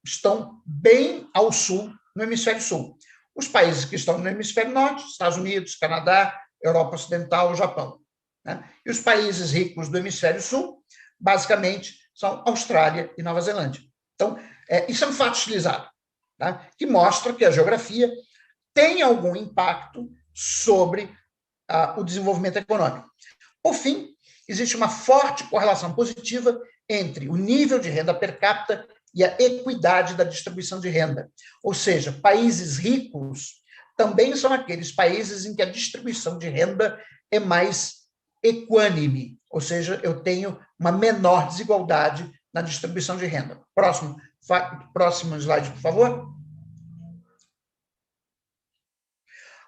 estão bem ao sul, no hemisfério sul. Os países que estão no hemisfério norte, Estados Unidos, Canadá, Europa Ocidental, Japão. Né? E os países ricos do hemisfério sul, basicamente, são Austrália e Nova Zelândia. Então, isso é um fato utilizado, tá? Que mostra que a geografia tem algum impacto sobre o desenvolvimento econômico. Por fim, existe uma forte correlação positiva entre o nível de renda per capita e a equidade da distribuição de renda. Ou seja, países ricos também são aqueles países em que a distribuição de renda é mais equânime, ou seja, eu tenho uma menor desigualdade na distribuição de renda. Próximo slide, por favor.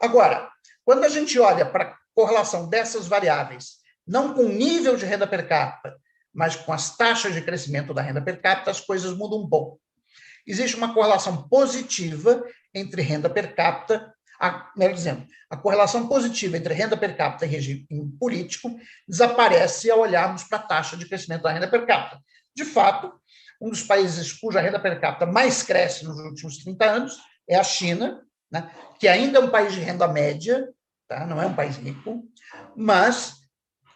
Agora, quando a gente olha para a correlação dessas variáveis, não com o nível de renda per capita, mas com as taxas de crescimento da renda per capita, as coisas mudam um pouco. Existe uma correlação positiva entre renda per capita, melhor dizendo, a correlação positiva entre renda per capita e regime político desaparece ao olharmos para a taxa de crescimento da renda per capita. De fato, um dos países cuja renda per capita mais cresce nos últimos 30 anos é a China, né, que ainda é um país de renda média, tá? Não é um país rico, mas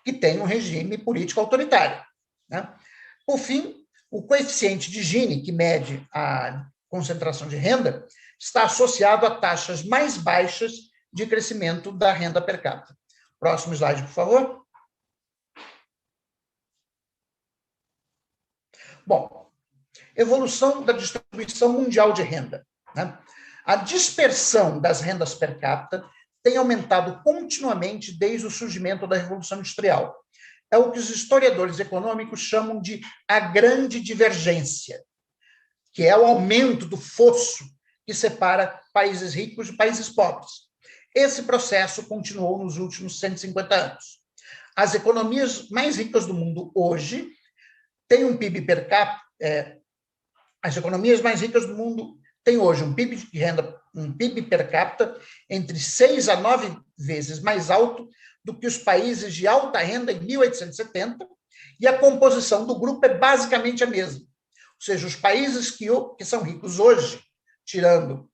que tem um regime político autoritário. Né? Por fim, o coeficiente de Gini, que mede a concentração de renda, está associado a taxas mais baixas de crescimento da renda per capita. Próximo slide, por favor. Bom, evolução da distribuição mundial de renda. Né? A dispersão das rendas per capita tem aumentado continuamente desde o surgimento da Revolução Industrial. É o que os historiadores econômicos chamam de a grande divergência, que é o aumento do fosso que separa países ricos de países pobres. Esse processo continuou nos últimos 150 anos. As economias mais ricas do mundo hoje têm um PIB per capita, as economias mais ricas do mundo têm hoje um PIB de renda, um PIB per capita entre 6 a 9 vezes mais alto do que os países de alta renda em 1870, e a composição do grupo é basicamente a mesma. Ou seja, os países que são ricos hoje, tirando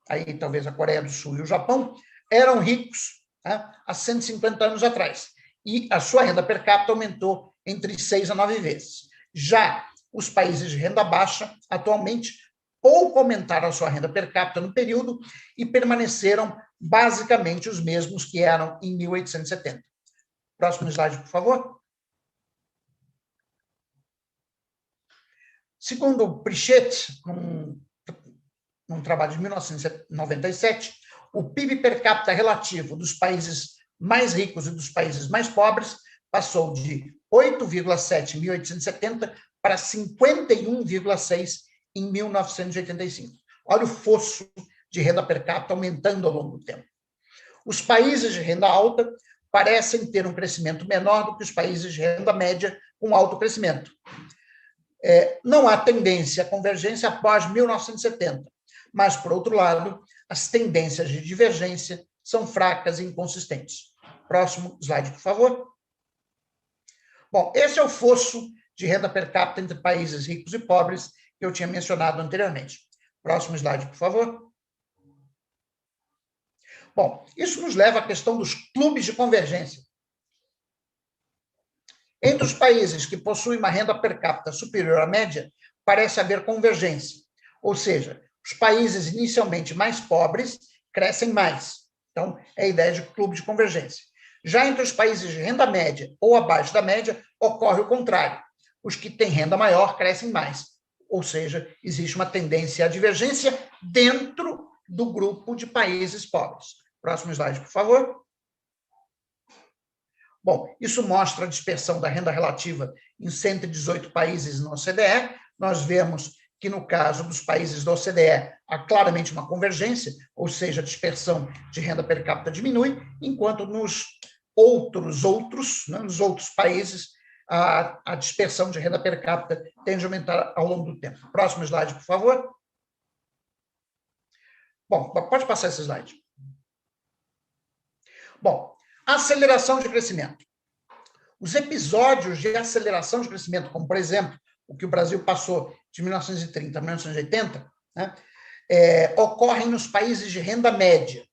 aí talvez a Coreia do Sul e o Japão, eram ricos, né, há 150 anos atrás. E a sua renda per capita aumentou entre 6 a 9 vezes. Já os países de renda baixa, atualmente, pouco aumentaram a sua renda per capita no período e permaneceram basicamente os mesmos que eram em 1870. Próximo slide, por favor. Segundo Pritchett, num trabalho de 1997, o PIB per capita relativo dos países mais ricos e dos países mais pobres passou de 8,7 em 1870 para 51,6 em 1985. Olha o fosso de renda per capita aumentando ao longo do tempo. Os países de renda alta parecem ter um crescimento menor do que os países de renda média com alto crescimento. Não há tendência à convergência após 1970, mas, por outro lado, as tendências de divergência são fracas e inconsistentes. Próximo slide, por favor. Bom, esse é o fosso de renda per capita entre países ricos e pobres que eu tinha mencionado anteriormente. Próximo slide, por favor. Bom, isso nos leva à questão dos clubes de convergência. Entre os países que possuem uma renda per capita superior à média, parece haver convergência. Ou seja, os países inicialmente mais pobres crescem mais. Então, é a ideia de clube de convergência. Já entre os países de renda média ou abaixo da média, ocorre o contrário. Os que têm renda maior crescem mais. Ou seja, existe uma tendência à divergência dentro do grupo de países pobres. Próximo slide, por favor. Bom, isso mostra a dispersão da renda relativa em 118 países na OCDE. Nós vemos que, no caso dos países da OCDE, há claramente uma convergência, ou seja, a dispersão de renda per capita diminui, enquanto nos outros países, a dispersão de renda per capita tende a aumentar ao longo do tempo. Próximo slide, por favor. Bom, pode passar esse slide. Bom, aceleração de crescimento. Os episódios de aceleração de crescimento, como, por exemplo, o que o Brasil passou de 1930 a 1980, né, ocorrem nos países de renda média.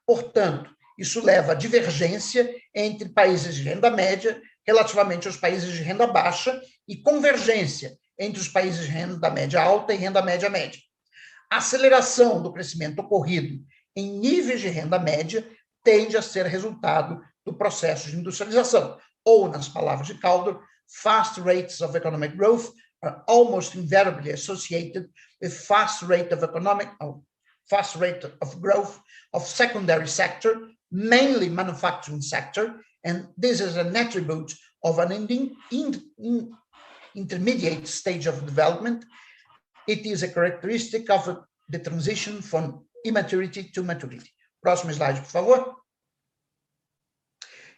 Portanto, isso leva a divergência entre países de renda média relativamente aos países de renda baixa e convergência entre os países de renda média alta e renda média média. A aceleração do crescimento ocorrido em níveis de renda média tende a ser resultado do processo de industrialização, ou, nas palavras de Caldor, fast rates of economic growth are almost invariably associated with fast rate of growth of secondary sector, mainly manufacturing sector, and this is an attribute of an intermediate stage of development. It is a characteristic of the transition from immaturity to maturity. Próximo slide, por favor.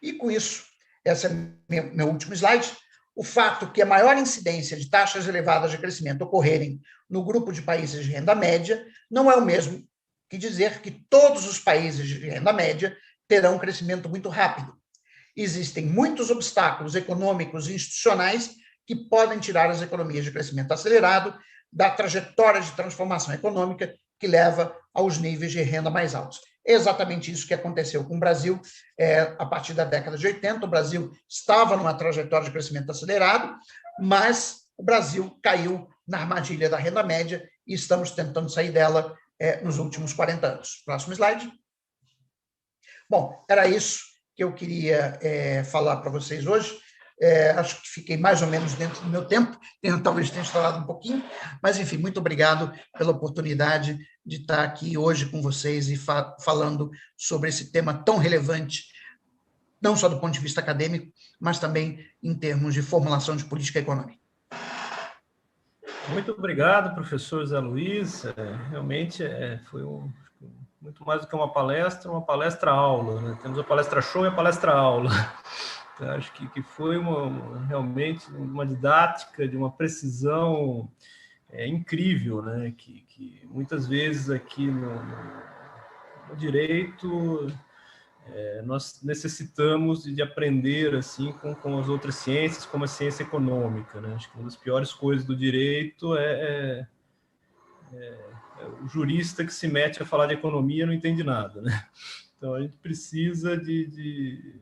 E com isso, esse é meu último slide, o fato que a maior incidência de taxas elevadas de crescimento ocorrerem no grupo de países de renda média não é o mesmo que dizer que todos os países de renda média terão um crescimento muito rápido. Existem muitos obstáculos econômicos e institucionais que podem tirar as economias de crescimento acelerado da trajetória de transformação econômica que leva aos níveis de renda mais altos. É exatamente isso que aconteceu com o Brasil a partir da década de 80. O Brasil estava numa trajetória de crescimento acelerado, mas o Brasil caiu na armadilha da renda média e estamos tentando sair dela nos últimos 40 anos. Próximo slide. Bom, era isso que eu queria falar para vocês hoje. Acho que fiquei mais ou menos dentro do meu tempo, talvez tenha estourado um pouquinho, mas, enfim, muito obrigado pela oportunidade de estar aqui hoje com vocês e falando sobre esse tema tão relevante, não só do ponto de vista acadêmico, mas também em termos de formulação de política econômica. Muito obrigado, professor Zé Luiz. Realmente foi muito mais do que uma palestra-aula, né? Temos a palestra-show e a palestra-aula. Eu acho que foi realmente uma didática de uma precisão incrível, né? Que muitas vezes aqui no direito nós necessitamos de aprender assim com as outras ciências, como a ciência econômica, né? Acho que uma das piores coisas do direito é o jurista que se mete a falar de economia e não entende nada, né? Então a gente precisa de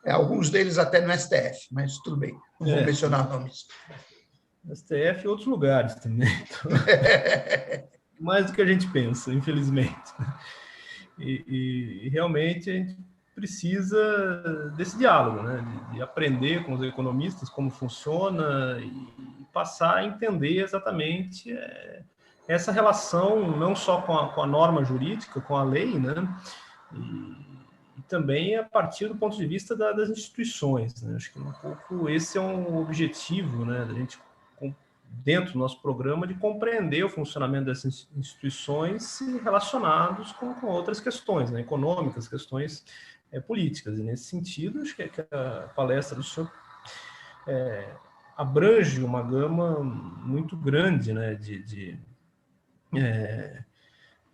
alguns deles até no STF, mas tudo bem, não vou mencionar nomes. STF e outros lugares também. Então, mais do que a gente pensa, infelizmente. E realmente a gente precisa desse diálogo, né? De aprender com os economistas como funciona e passar a entender exatamente essa relação, não só com a norma jurídica, com a lei, né? E também a partir do ponto de vista das instituições, né? Acho que um pouco esse é um objetivo, né, da gente, dentro do nosso programa, de compreender o funcionamento dessas instituições relacionados com outras questões, né, econômicas, questões políticas. E nesse sentido, acho que a palestra do senhor abrange uma gama muito grande, né,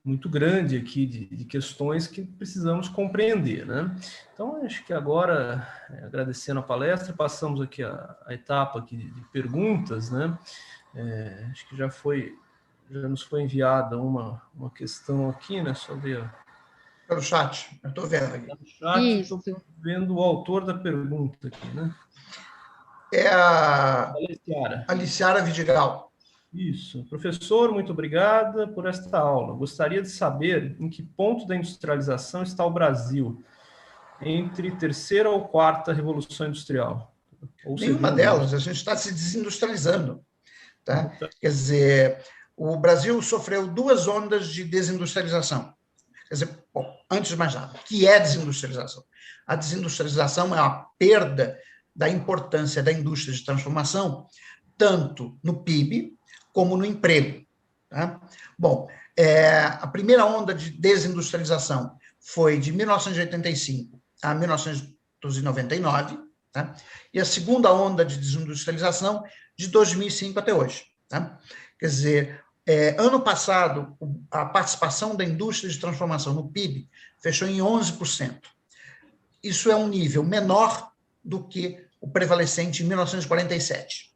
muito grande aqui de questões que precisamos compreender, né? Então, acho que agora, agradecendo a palestra, passamos aqui a etapa aqui de perguntas, né? Acho que já foi Já nos foi enviada uma questão aqui, né? Só ver Pelo chat, eu estou vendo aqui. no chat, estou Isso. vendo o autor da pergunta aqui, né? É a Aliciara. Aliciara Vidigal. Isso. Professor, muito obrigada por esta aula. Gostaria de saber em que ponto da industrialização está o Brasil, entre terceira ou quarta revolução industrial? Ou Nenhuma segunda, delas, a gente está se desindustrializando. Tá? Tá. Quer dizer, o Brasil sofreu 2 ondas de desindustrialização. Quer dizer, bom, antes de mais nada, o que é desindustrialização? A desindustrialização é a perda da importância da indústria de transformação, tanto no PIB como no emprego. Tá? Bom, a primeira onda de desindustrialização foi de 1985 a 1999, tá? E a segunda onda de desindustrialização de 2005 até hoje. Tá? Quer dizer, ano passado, a participação da indústria de transformação no PIB fechou em 11%. Isso é um nível menor do que o prevalecente em 1947.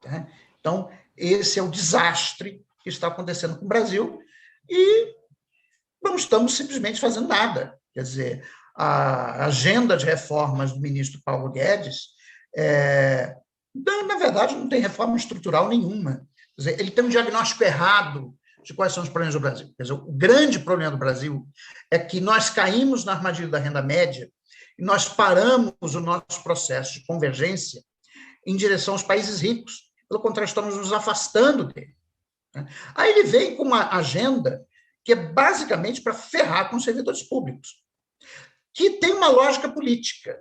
Tá? Então, esse é o desastre que está acontecendo com o Brasil e não estamos simplesmente fazendo nada. Quer dizer, a agenda de reformas do ministro Paulo Guedes, na verdade, não tem reforma estrutural nenhuma. Quer dizer, ele tem um diagnóstico errado de quais são os problemas do Brasil. Quer dizer, o grande problema do Brasil é que nós caímos na armadilha da renda média e nós paramos o nosso processo de convergência em direção aos países ricos. Pelo contrário, estamos nos afastando dele. Aí ele vem com uma agenda que é basicamente para ferrar com os servidores públicos, que tem uma lógica política.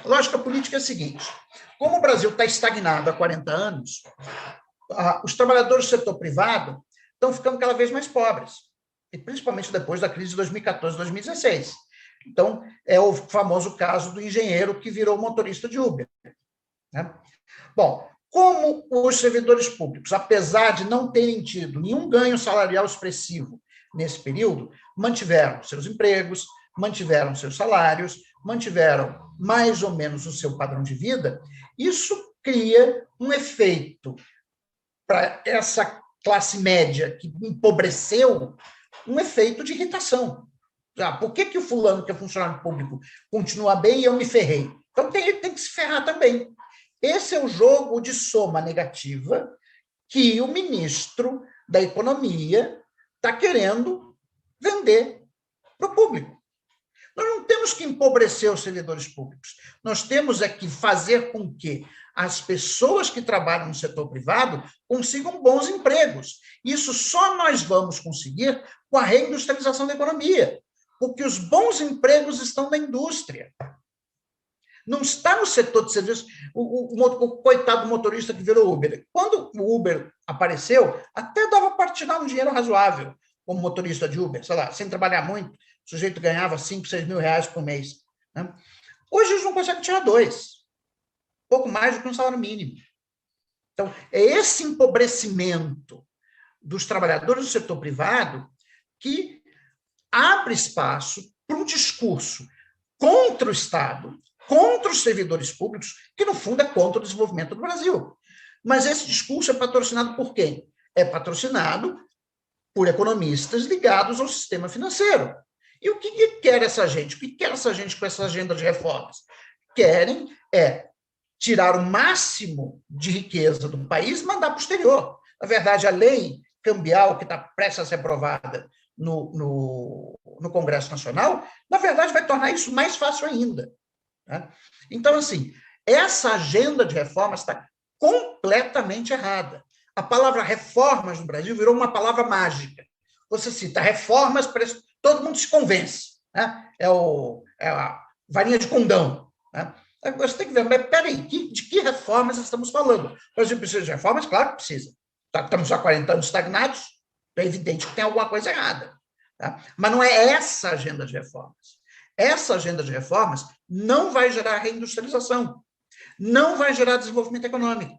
A lógica política é a seguinte: como o Brasil está estagnado há 40 anos, os trabalhadores do setor privado estão ficando cada vez mais pobres, e principalmente depois da crise de 2014, 2016. Então, é o famoso caso do engenheiro que virou motorista de Uber. Né? Bom, como os servidores públicos, apesar de não terem tido nenhum ganho salarial expressivo nesse período, mantiveram seus empregos, mantiveram seus salários, mantiveram mais ou menos o seu padrão de vida, isso cria um efeito para essa classe média que empobreceu, um efeito de irritação. Por que o fulano, que é funcionário público, continua bem e eu me ferrei? Então ele tem que se ferrar também. Esse é o jogo de soma negativa que o ministro da Economia está querendo vender para o público. Nós não temos que empobrecer os servidores públicos. Nós temos é que fazer com que as pessoas que trabalham no setor privado consigam bons empregos. Isso só nós vamos conseguir com a reindustrialização da economia, porque os bons empregos estão na indústria. Não está no setor de serviços. O coitado do motorista que virou Uber. Quando o Uber apareceu, até dava para tirar um dinheiro razoável como motorista de Uber, sei lá, sem trabalhar muito, o sujeito ganhava 5, 6 mil reais por mês. Né? Hoje eles não conseguem tirar 2, pouco mais do que um salário mínimo. Então, é esse empobrecimento dos trabalhadores do setor privado que abre espaço para um discurso contra o Estado, contra os servidores públicos, que, no fundo, é contra o desenvolvimento do Brasil. Mas esse discurso é patrocinado por quem? É patrocinado por economistas ligados ao sistema financeiro. E o que quer essa gente? O que quer essa gente com essa agenda de reformas? Querem tirar o máximo de riqueza do país e mandar para o exterior. Na verdade, a lei cambial que está prestes a ser aprovada no Congresso Nacional, na verdade, vai tornar isso mais fácil ainda. Né? Então, assim, essa agenda de reformas está completamente errada. A palavra reformas no Brasil virou uma palavra mágica. Você cita reformas, todo mundo se convence. Né? É a varinha de condão. Né? Você tem que ver, mas peraí, de que reformas estamos falando? O Brasil precisa de reformas? Claro que precisa. Estamos há 40 anos estagnados, é evidente que tem alguma coisa errada. Tá? Mas não é essa a agenda de reformas. Essa agenda de reformas não vai gerar reindustrialização, não vai gerar desenvolvimento econômico.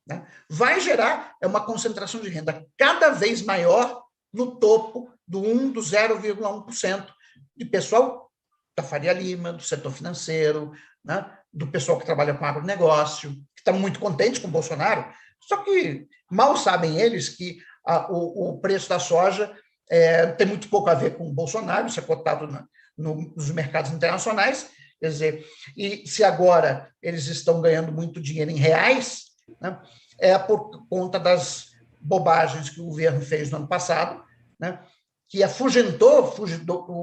Né? Vai gerar uma concentração de renda cada vez maior no topo do 0,1% de pessoal da Faria Lima, do setor financeiro, né? Do pessoal que trabalha com agronegócio, que está muito contente com o Bolsonaro, só que mal sabem eles que o preço da soja tem muito pouco a ver com o Bolsonaro, isso é cotado nos mercados internacionais, quer dizer, e se agora eles estão ganhando muito dinheiro em reais, né, é por conta das bobagens que o governo fez no ano passado, né, que afugentou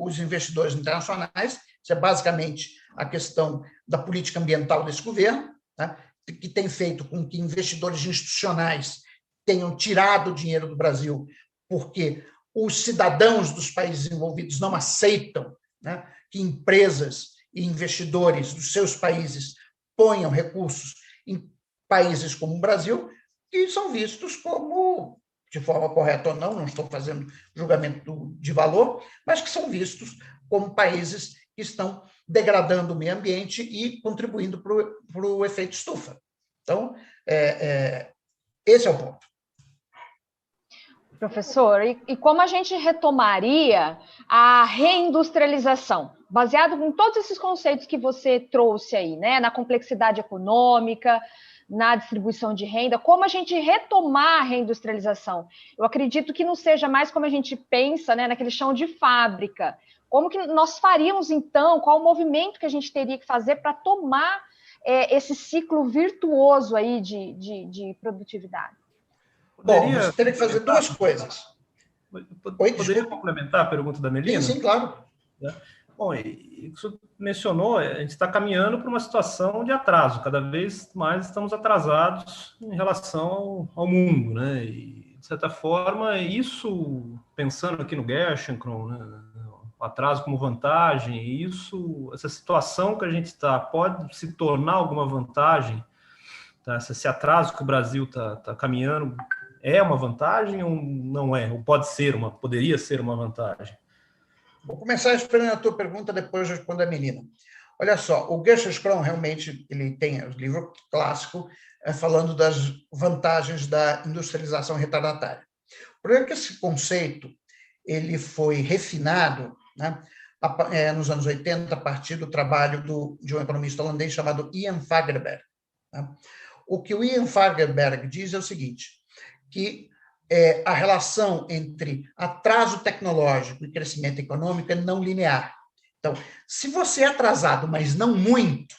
os investidores internacionais. Isso é basicamente a questão da política ambiental desse governo, né, que tem feito com que investidores institucionais tenham tirado o dinheiro do Brasil, porque os cidadãos dos países envolvidos não aceitam, né, que empresas e investidores dos seus países ponham recursos em países como o Brasil, que são vistos como, de forma correta ou não estou fazendo julgamento de valor, mas que são vistos como países que estão degradando o meio ambiente e contribuindo para o efeito estufa. Então, esse é o ponto. Professor, e como a gente retomaria a reindustrialização? Baseado em todos esses conceitos que você trouxe aí, né? Na complexidade econômica, na distribuição de renda, como a gente retomar a reindustrialização? Eu acredito que não seja mais como a gente pensa, né, naquele chão de fábrica. Como que nós faríamos, então? Qual o movimento que a gente teria que fazer para tomar esse ciclo virtuoso aí de produtividade? Bom, você teria que fazer duas coisas. Poderia complementar a pergunta da Melina? Sim, claro. Bom, e você mencionou, a gente está caminhando para uma situação de atraso. Cada vez mais estamos atrasados em relação ao mundo, né? E, de certa forma, isso, pensando aqui no Gerschenkron, né? O atraso como vantagem, essa situação que a gente está, pode se tornar alguma vantagem? Tá? Esse atraso que o Brasil está caminhando é uma vantagem ou não é? Ou poderia ser uma vantagem? Vou começar respondendo a tua pergunta, depois eu respondo a Melina. Olha só, o Gerschenkron realmente ele tem um livro clássico falando das vantagens da industrialização retardatária. O problema é que esse conceito ele foi refinado, né, nos anos 80, a partir do trabalho de um economista holandês chamado Ian Fagerberg. Né? O que o Ian Fagerberg diz é o seguinte, que a relação entre atraso tecnológico e crescimento econômico é não linear. Então, se você é atrasado, mas não muito,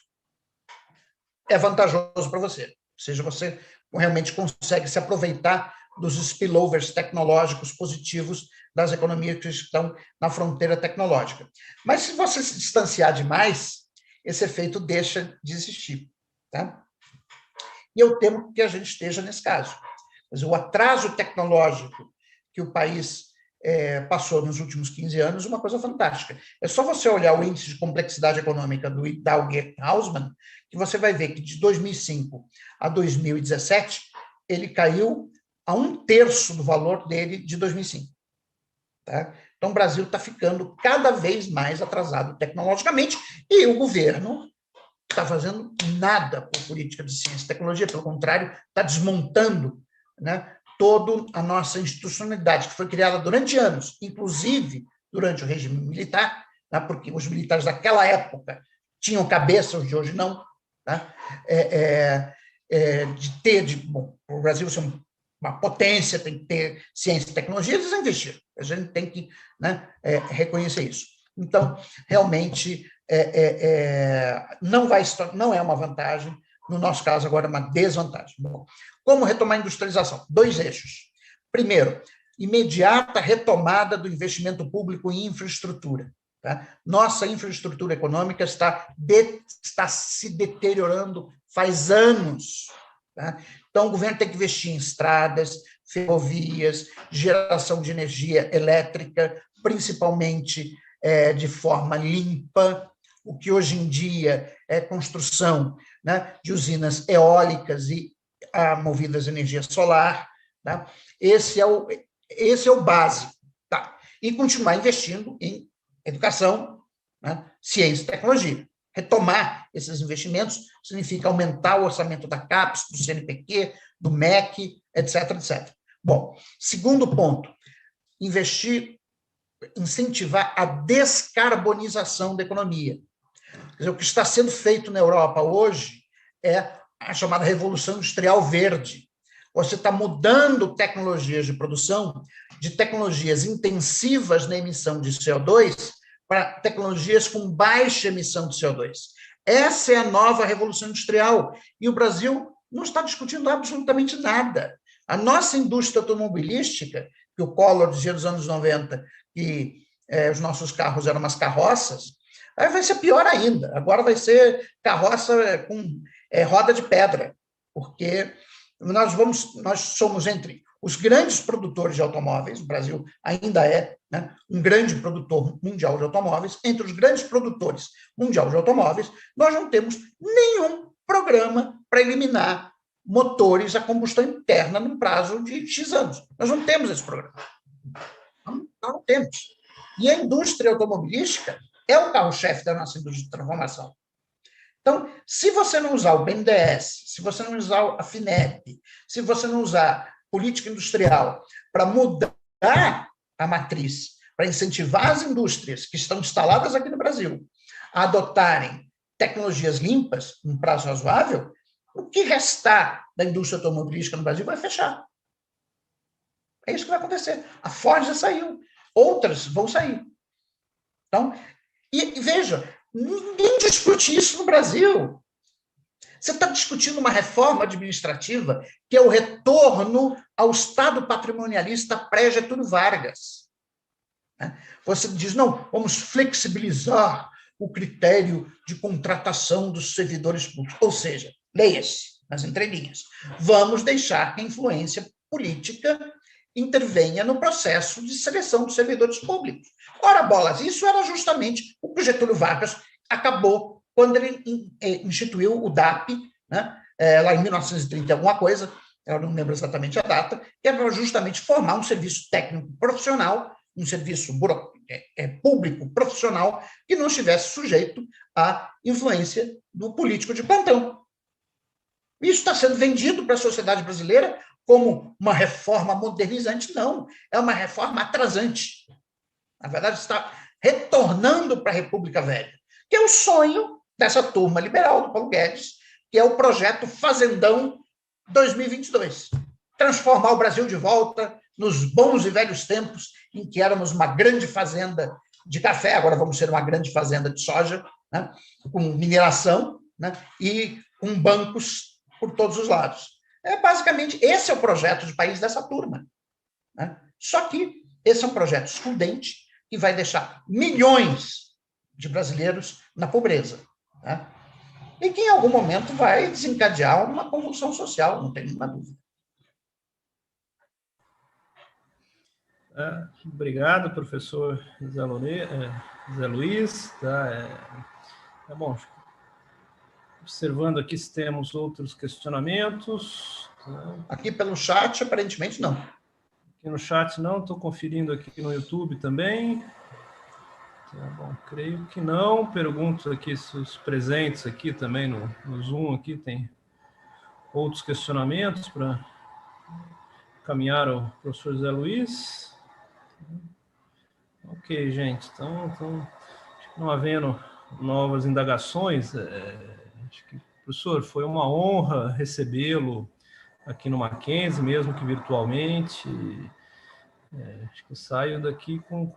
é vantajoso para você. Ou seja, você realmente consegue se aproveitar dos spillovers tecnológicos positivos das economias que estão na fronteira tecnológica. Mas se você se distanciar demais, esse efeito deixa de existir. Tá? E eu temo que a gente esteja nesse caso. Mas o atraso tecnológico que o país passou nos últimos 15 anos é uma coisa fantástica. É só você olhar o índice de complexidade econômica do Dow Hausman, que você vai ver que de 2005 a 2017, ele caiu a 1/3 do valor dele de 2005. Tá? Então, o Brasil está ficando cada vez mais atrasado tecnologicamente e o governo está fazendo nada por política de ciência e tecnologia, pelo contrário, está desmontando, né, toda a nossa institucionalidade, que foi criada durante anos, inclusive durante o regime militar, né, porque os militares daquela época tinham cabeça, os de hoje não, tá? Bom, o Brasil ser uma potência, tem que ter ciência e tecnologia, eles investiram. A gente tem que, né, reconhecer isso. Então, realmente, não é uma vantagem, no nosso caso, agora é uma desvantagem. Bom, como retomar a industrialização? 2 eixos. Primeiro, imediata retomada do investimento público em infraestrutura. Tá? Nossa infraestrutura econômica está se deteriorando faz anos. Tá? Então, o governo tem que investir em estradas, ferrovias, geração de energia elétrica, principalmente de forma limpa, o que hoje em dia é construção, né, de usinas eólicas e movidas a energia solar. Tá? Esse é o básico. Tá? E continuar investindo em educação, né, ciência e tecnologia. Retomar esses investimentos significa aumentar o orçamento da CAPES, do CNPq, do MEC, etc, etc. Bom, segundo ponto, incentivar a descarbonização da economia. Quer dizer, o que está sendo feito na Europa hoje é a chamada Revolução Industrial Verde, você está mudando tecnologias de produção, de tecnologias intensivas na emissão de CO2 para tecnologias com baixa emissão de CO2. Essa é a nova revolução industrial, e o Brasil não está discutindo absolutamente nada. A nossa indústria automobilística, que o Collor dizia nos anos 90, que os nossos carros eram umas carroças, aí vai ser pior ainda. Agora vai ser carroça com roda de pedra, porque nós somos entre os grandes produtores de automóveis, o Brasil ainda é, né, um grande produtor mundial de automóveis, entre os grandes produtores mundial de automóveis, nós não temos nenhum programa para eliminar motores a combustão interna num prazo de X anos. Nós não temos esse programa. Não temos. E a indústria automobilística é o carro-chefe da nossa indústria de transformação. Então, se você não usar o BNDES, se você não usar a FINEP, se você não usar política industrial para mudar a matriz, para incentivar as indústrias que estão instaladas aqui no Brasil a adotarem tecnologias limpas, num prazo razoável, o que restar da indústria automobilística no Brasil vai fechar. É isso que vai acontecer. A Ford já saiu, outras vão sair. Então, e veja, ninguém discute isso no Brasil. Você está discutindo uma reforma administrativa que é o retorno ao Estado patrimonialista pré-Getúlio Vargas. Você diz, não, vamos flexibilizar o critério de contratação dos servidores públicos. Ou seja, leia-se nas entrelinhas. Vamos deixar que a influência política intervenha no processo de seleção dos servidores públicos. Ora, bolas, isso era justamente o que o Getúlio Vargas acabou quando ele instituiu o DAP, né, lá em 1930, alguma coisa, eu não lembro exatamente a data, que era justamente formar um serviço técnico profissional, um serviço público profissional, que não estivesse sujeito à influência do político de plantão. Isso está sendo vendido para a sociedade brasileira como uma reforma modernizante. Não, é uma reforma atrasante. Na verdade, está retornando para a República Velha, que é o sonho dessa turma liberal do Paulo Guedes, que é o projeto Fazendão 2022. Transformar o Brasil de volta nos bons e velhos tempos em que éramos uma grande fazenda de café, agora vamos ser uma grande fazenda de soja, né, com mineração, né, e com bancos por todos os lados. Basicamente, esse é o projeto de país dessa turma. Né? Só que esse é um projeto excludente que vai deixar milhões de brasileiros na pobreza. Né? E que, em algum momento, vai desencadear uma convulsão social, não tem nenhuma dúvida. Obrigado, professor Zé Luiz. Bom, observando aqui se temos outros questionamentos. Aqui pelo chat, aparentemente, não. Aqui no chat não, estou conferindo aqui no YouTube também. Bom, creio que não. Pergunto aqui se os presentes aqui também no Zoom aqui tem outros questionamentos para caminhar ao professor Zé Luiz. Ok, gente. Então não havendo novas indagações, acho que, professor, foi uma honra recebê-lo aqui no Mackenzie, mesmo que virtualmente. Acho que saio daqui com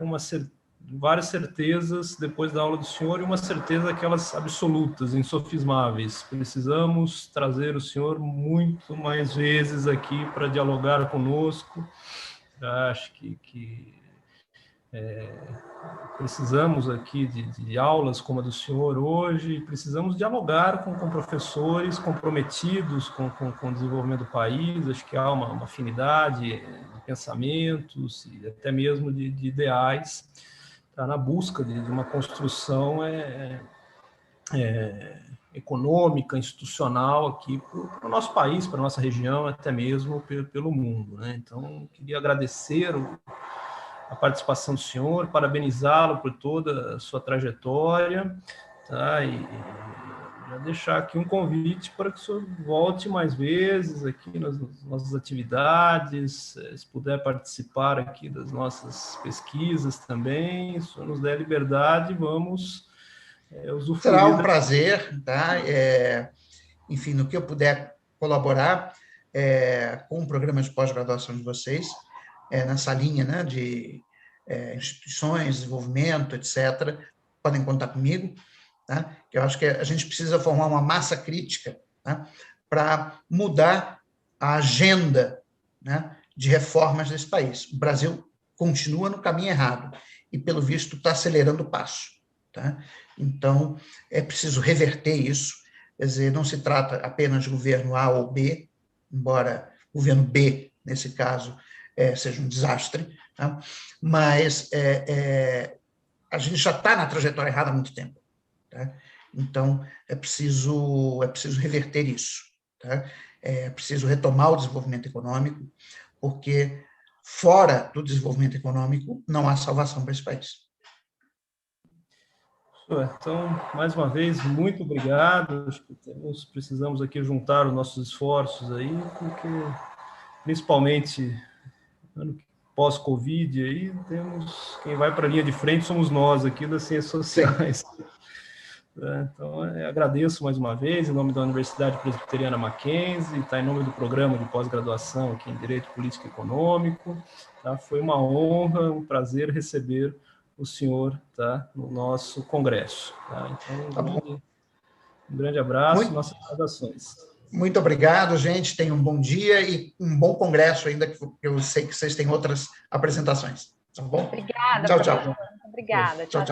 várias certezas depois da aula do senhor, e uma certeza daquelas absolutas, insofismáveis. Precisamos trazer o senhor muito mais vezes aqui para dialogar conosco. Acho que precisamos aqui de aulas como a do senhor hoje, precisamos dialogar com professores comprometidos com o desenvolvimento do país. Acho que há uma afinidade de pensamentos e até mesmo de ideais, tá, na busca de uma construção econômica, institucional aqui para o nosso país, para a nossa região, até mesmo pelo mundo, né? Então, queria agradecer a participação do senhor, parabenizá-lo por toda a sua trajetória, tá? E já deixar aqui um convite para que o senhor volte mais vezes aqui nas nossas atividades, se puder participar aqui das nossas pesquisas também, se o senhor nos der liberdade, vamos usufruir. Será um prazer, tá? Enfim, no que eu puder colaborar, com o programa de pós-graduação de vocês, nessa linha, né, de instituições, desenvolvimento, etc., podem contar comigo, tá? Eu acho que a gente precisa formar uma massa crítica, tá, para mudar a agenda, né, de reformas desse país. O Brasil continua no caminho errado e, pelo visto, está acelerando o passo. Tá? Então, é preciso reverter isso. Quer dizer, não se trata apenas de governo A ou B, embora o governo B, nesse caso, seja um desastre, tá? Mas a gente já está na trajetória errada há muito tempo. Tá? Então, é preciso reverter isso. Tá? É preciso retomar o desenvolvimento econômico, porque fora do desenvolvimento econômico não há salvação para esse país. Então, mais uma vez, muito obrigado. Acho que precisamos aqui juntar os nossos esforços aí, porque, principalmente, pós-Covid, aí temos quem vai para a linha de frente somos nós aqui das ciências sociais. Então, agradeço mais uma vez, em nome da Universidade Presbiteriana Mackenzie, está em nome do programa de pós-graduação aqui em Direito Político e Econômico. Tá? Foi uma honra, um prazer receber o senhor, tá, no nosso congresso. Tá? Então, um grande abraço, nossas saudações. Muito obrigado, gente. Tenham um bom dia e um bom congresso ainda, que eu sei que vocês têm outras apresentações. Tá bom? Obrigada, tchau, professor. tchau. Muito obrigada. Tchau, tchau.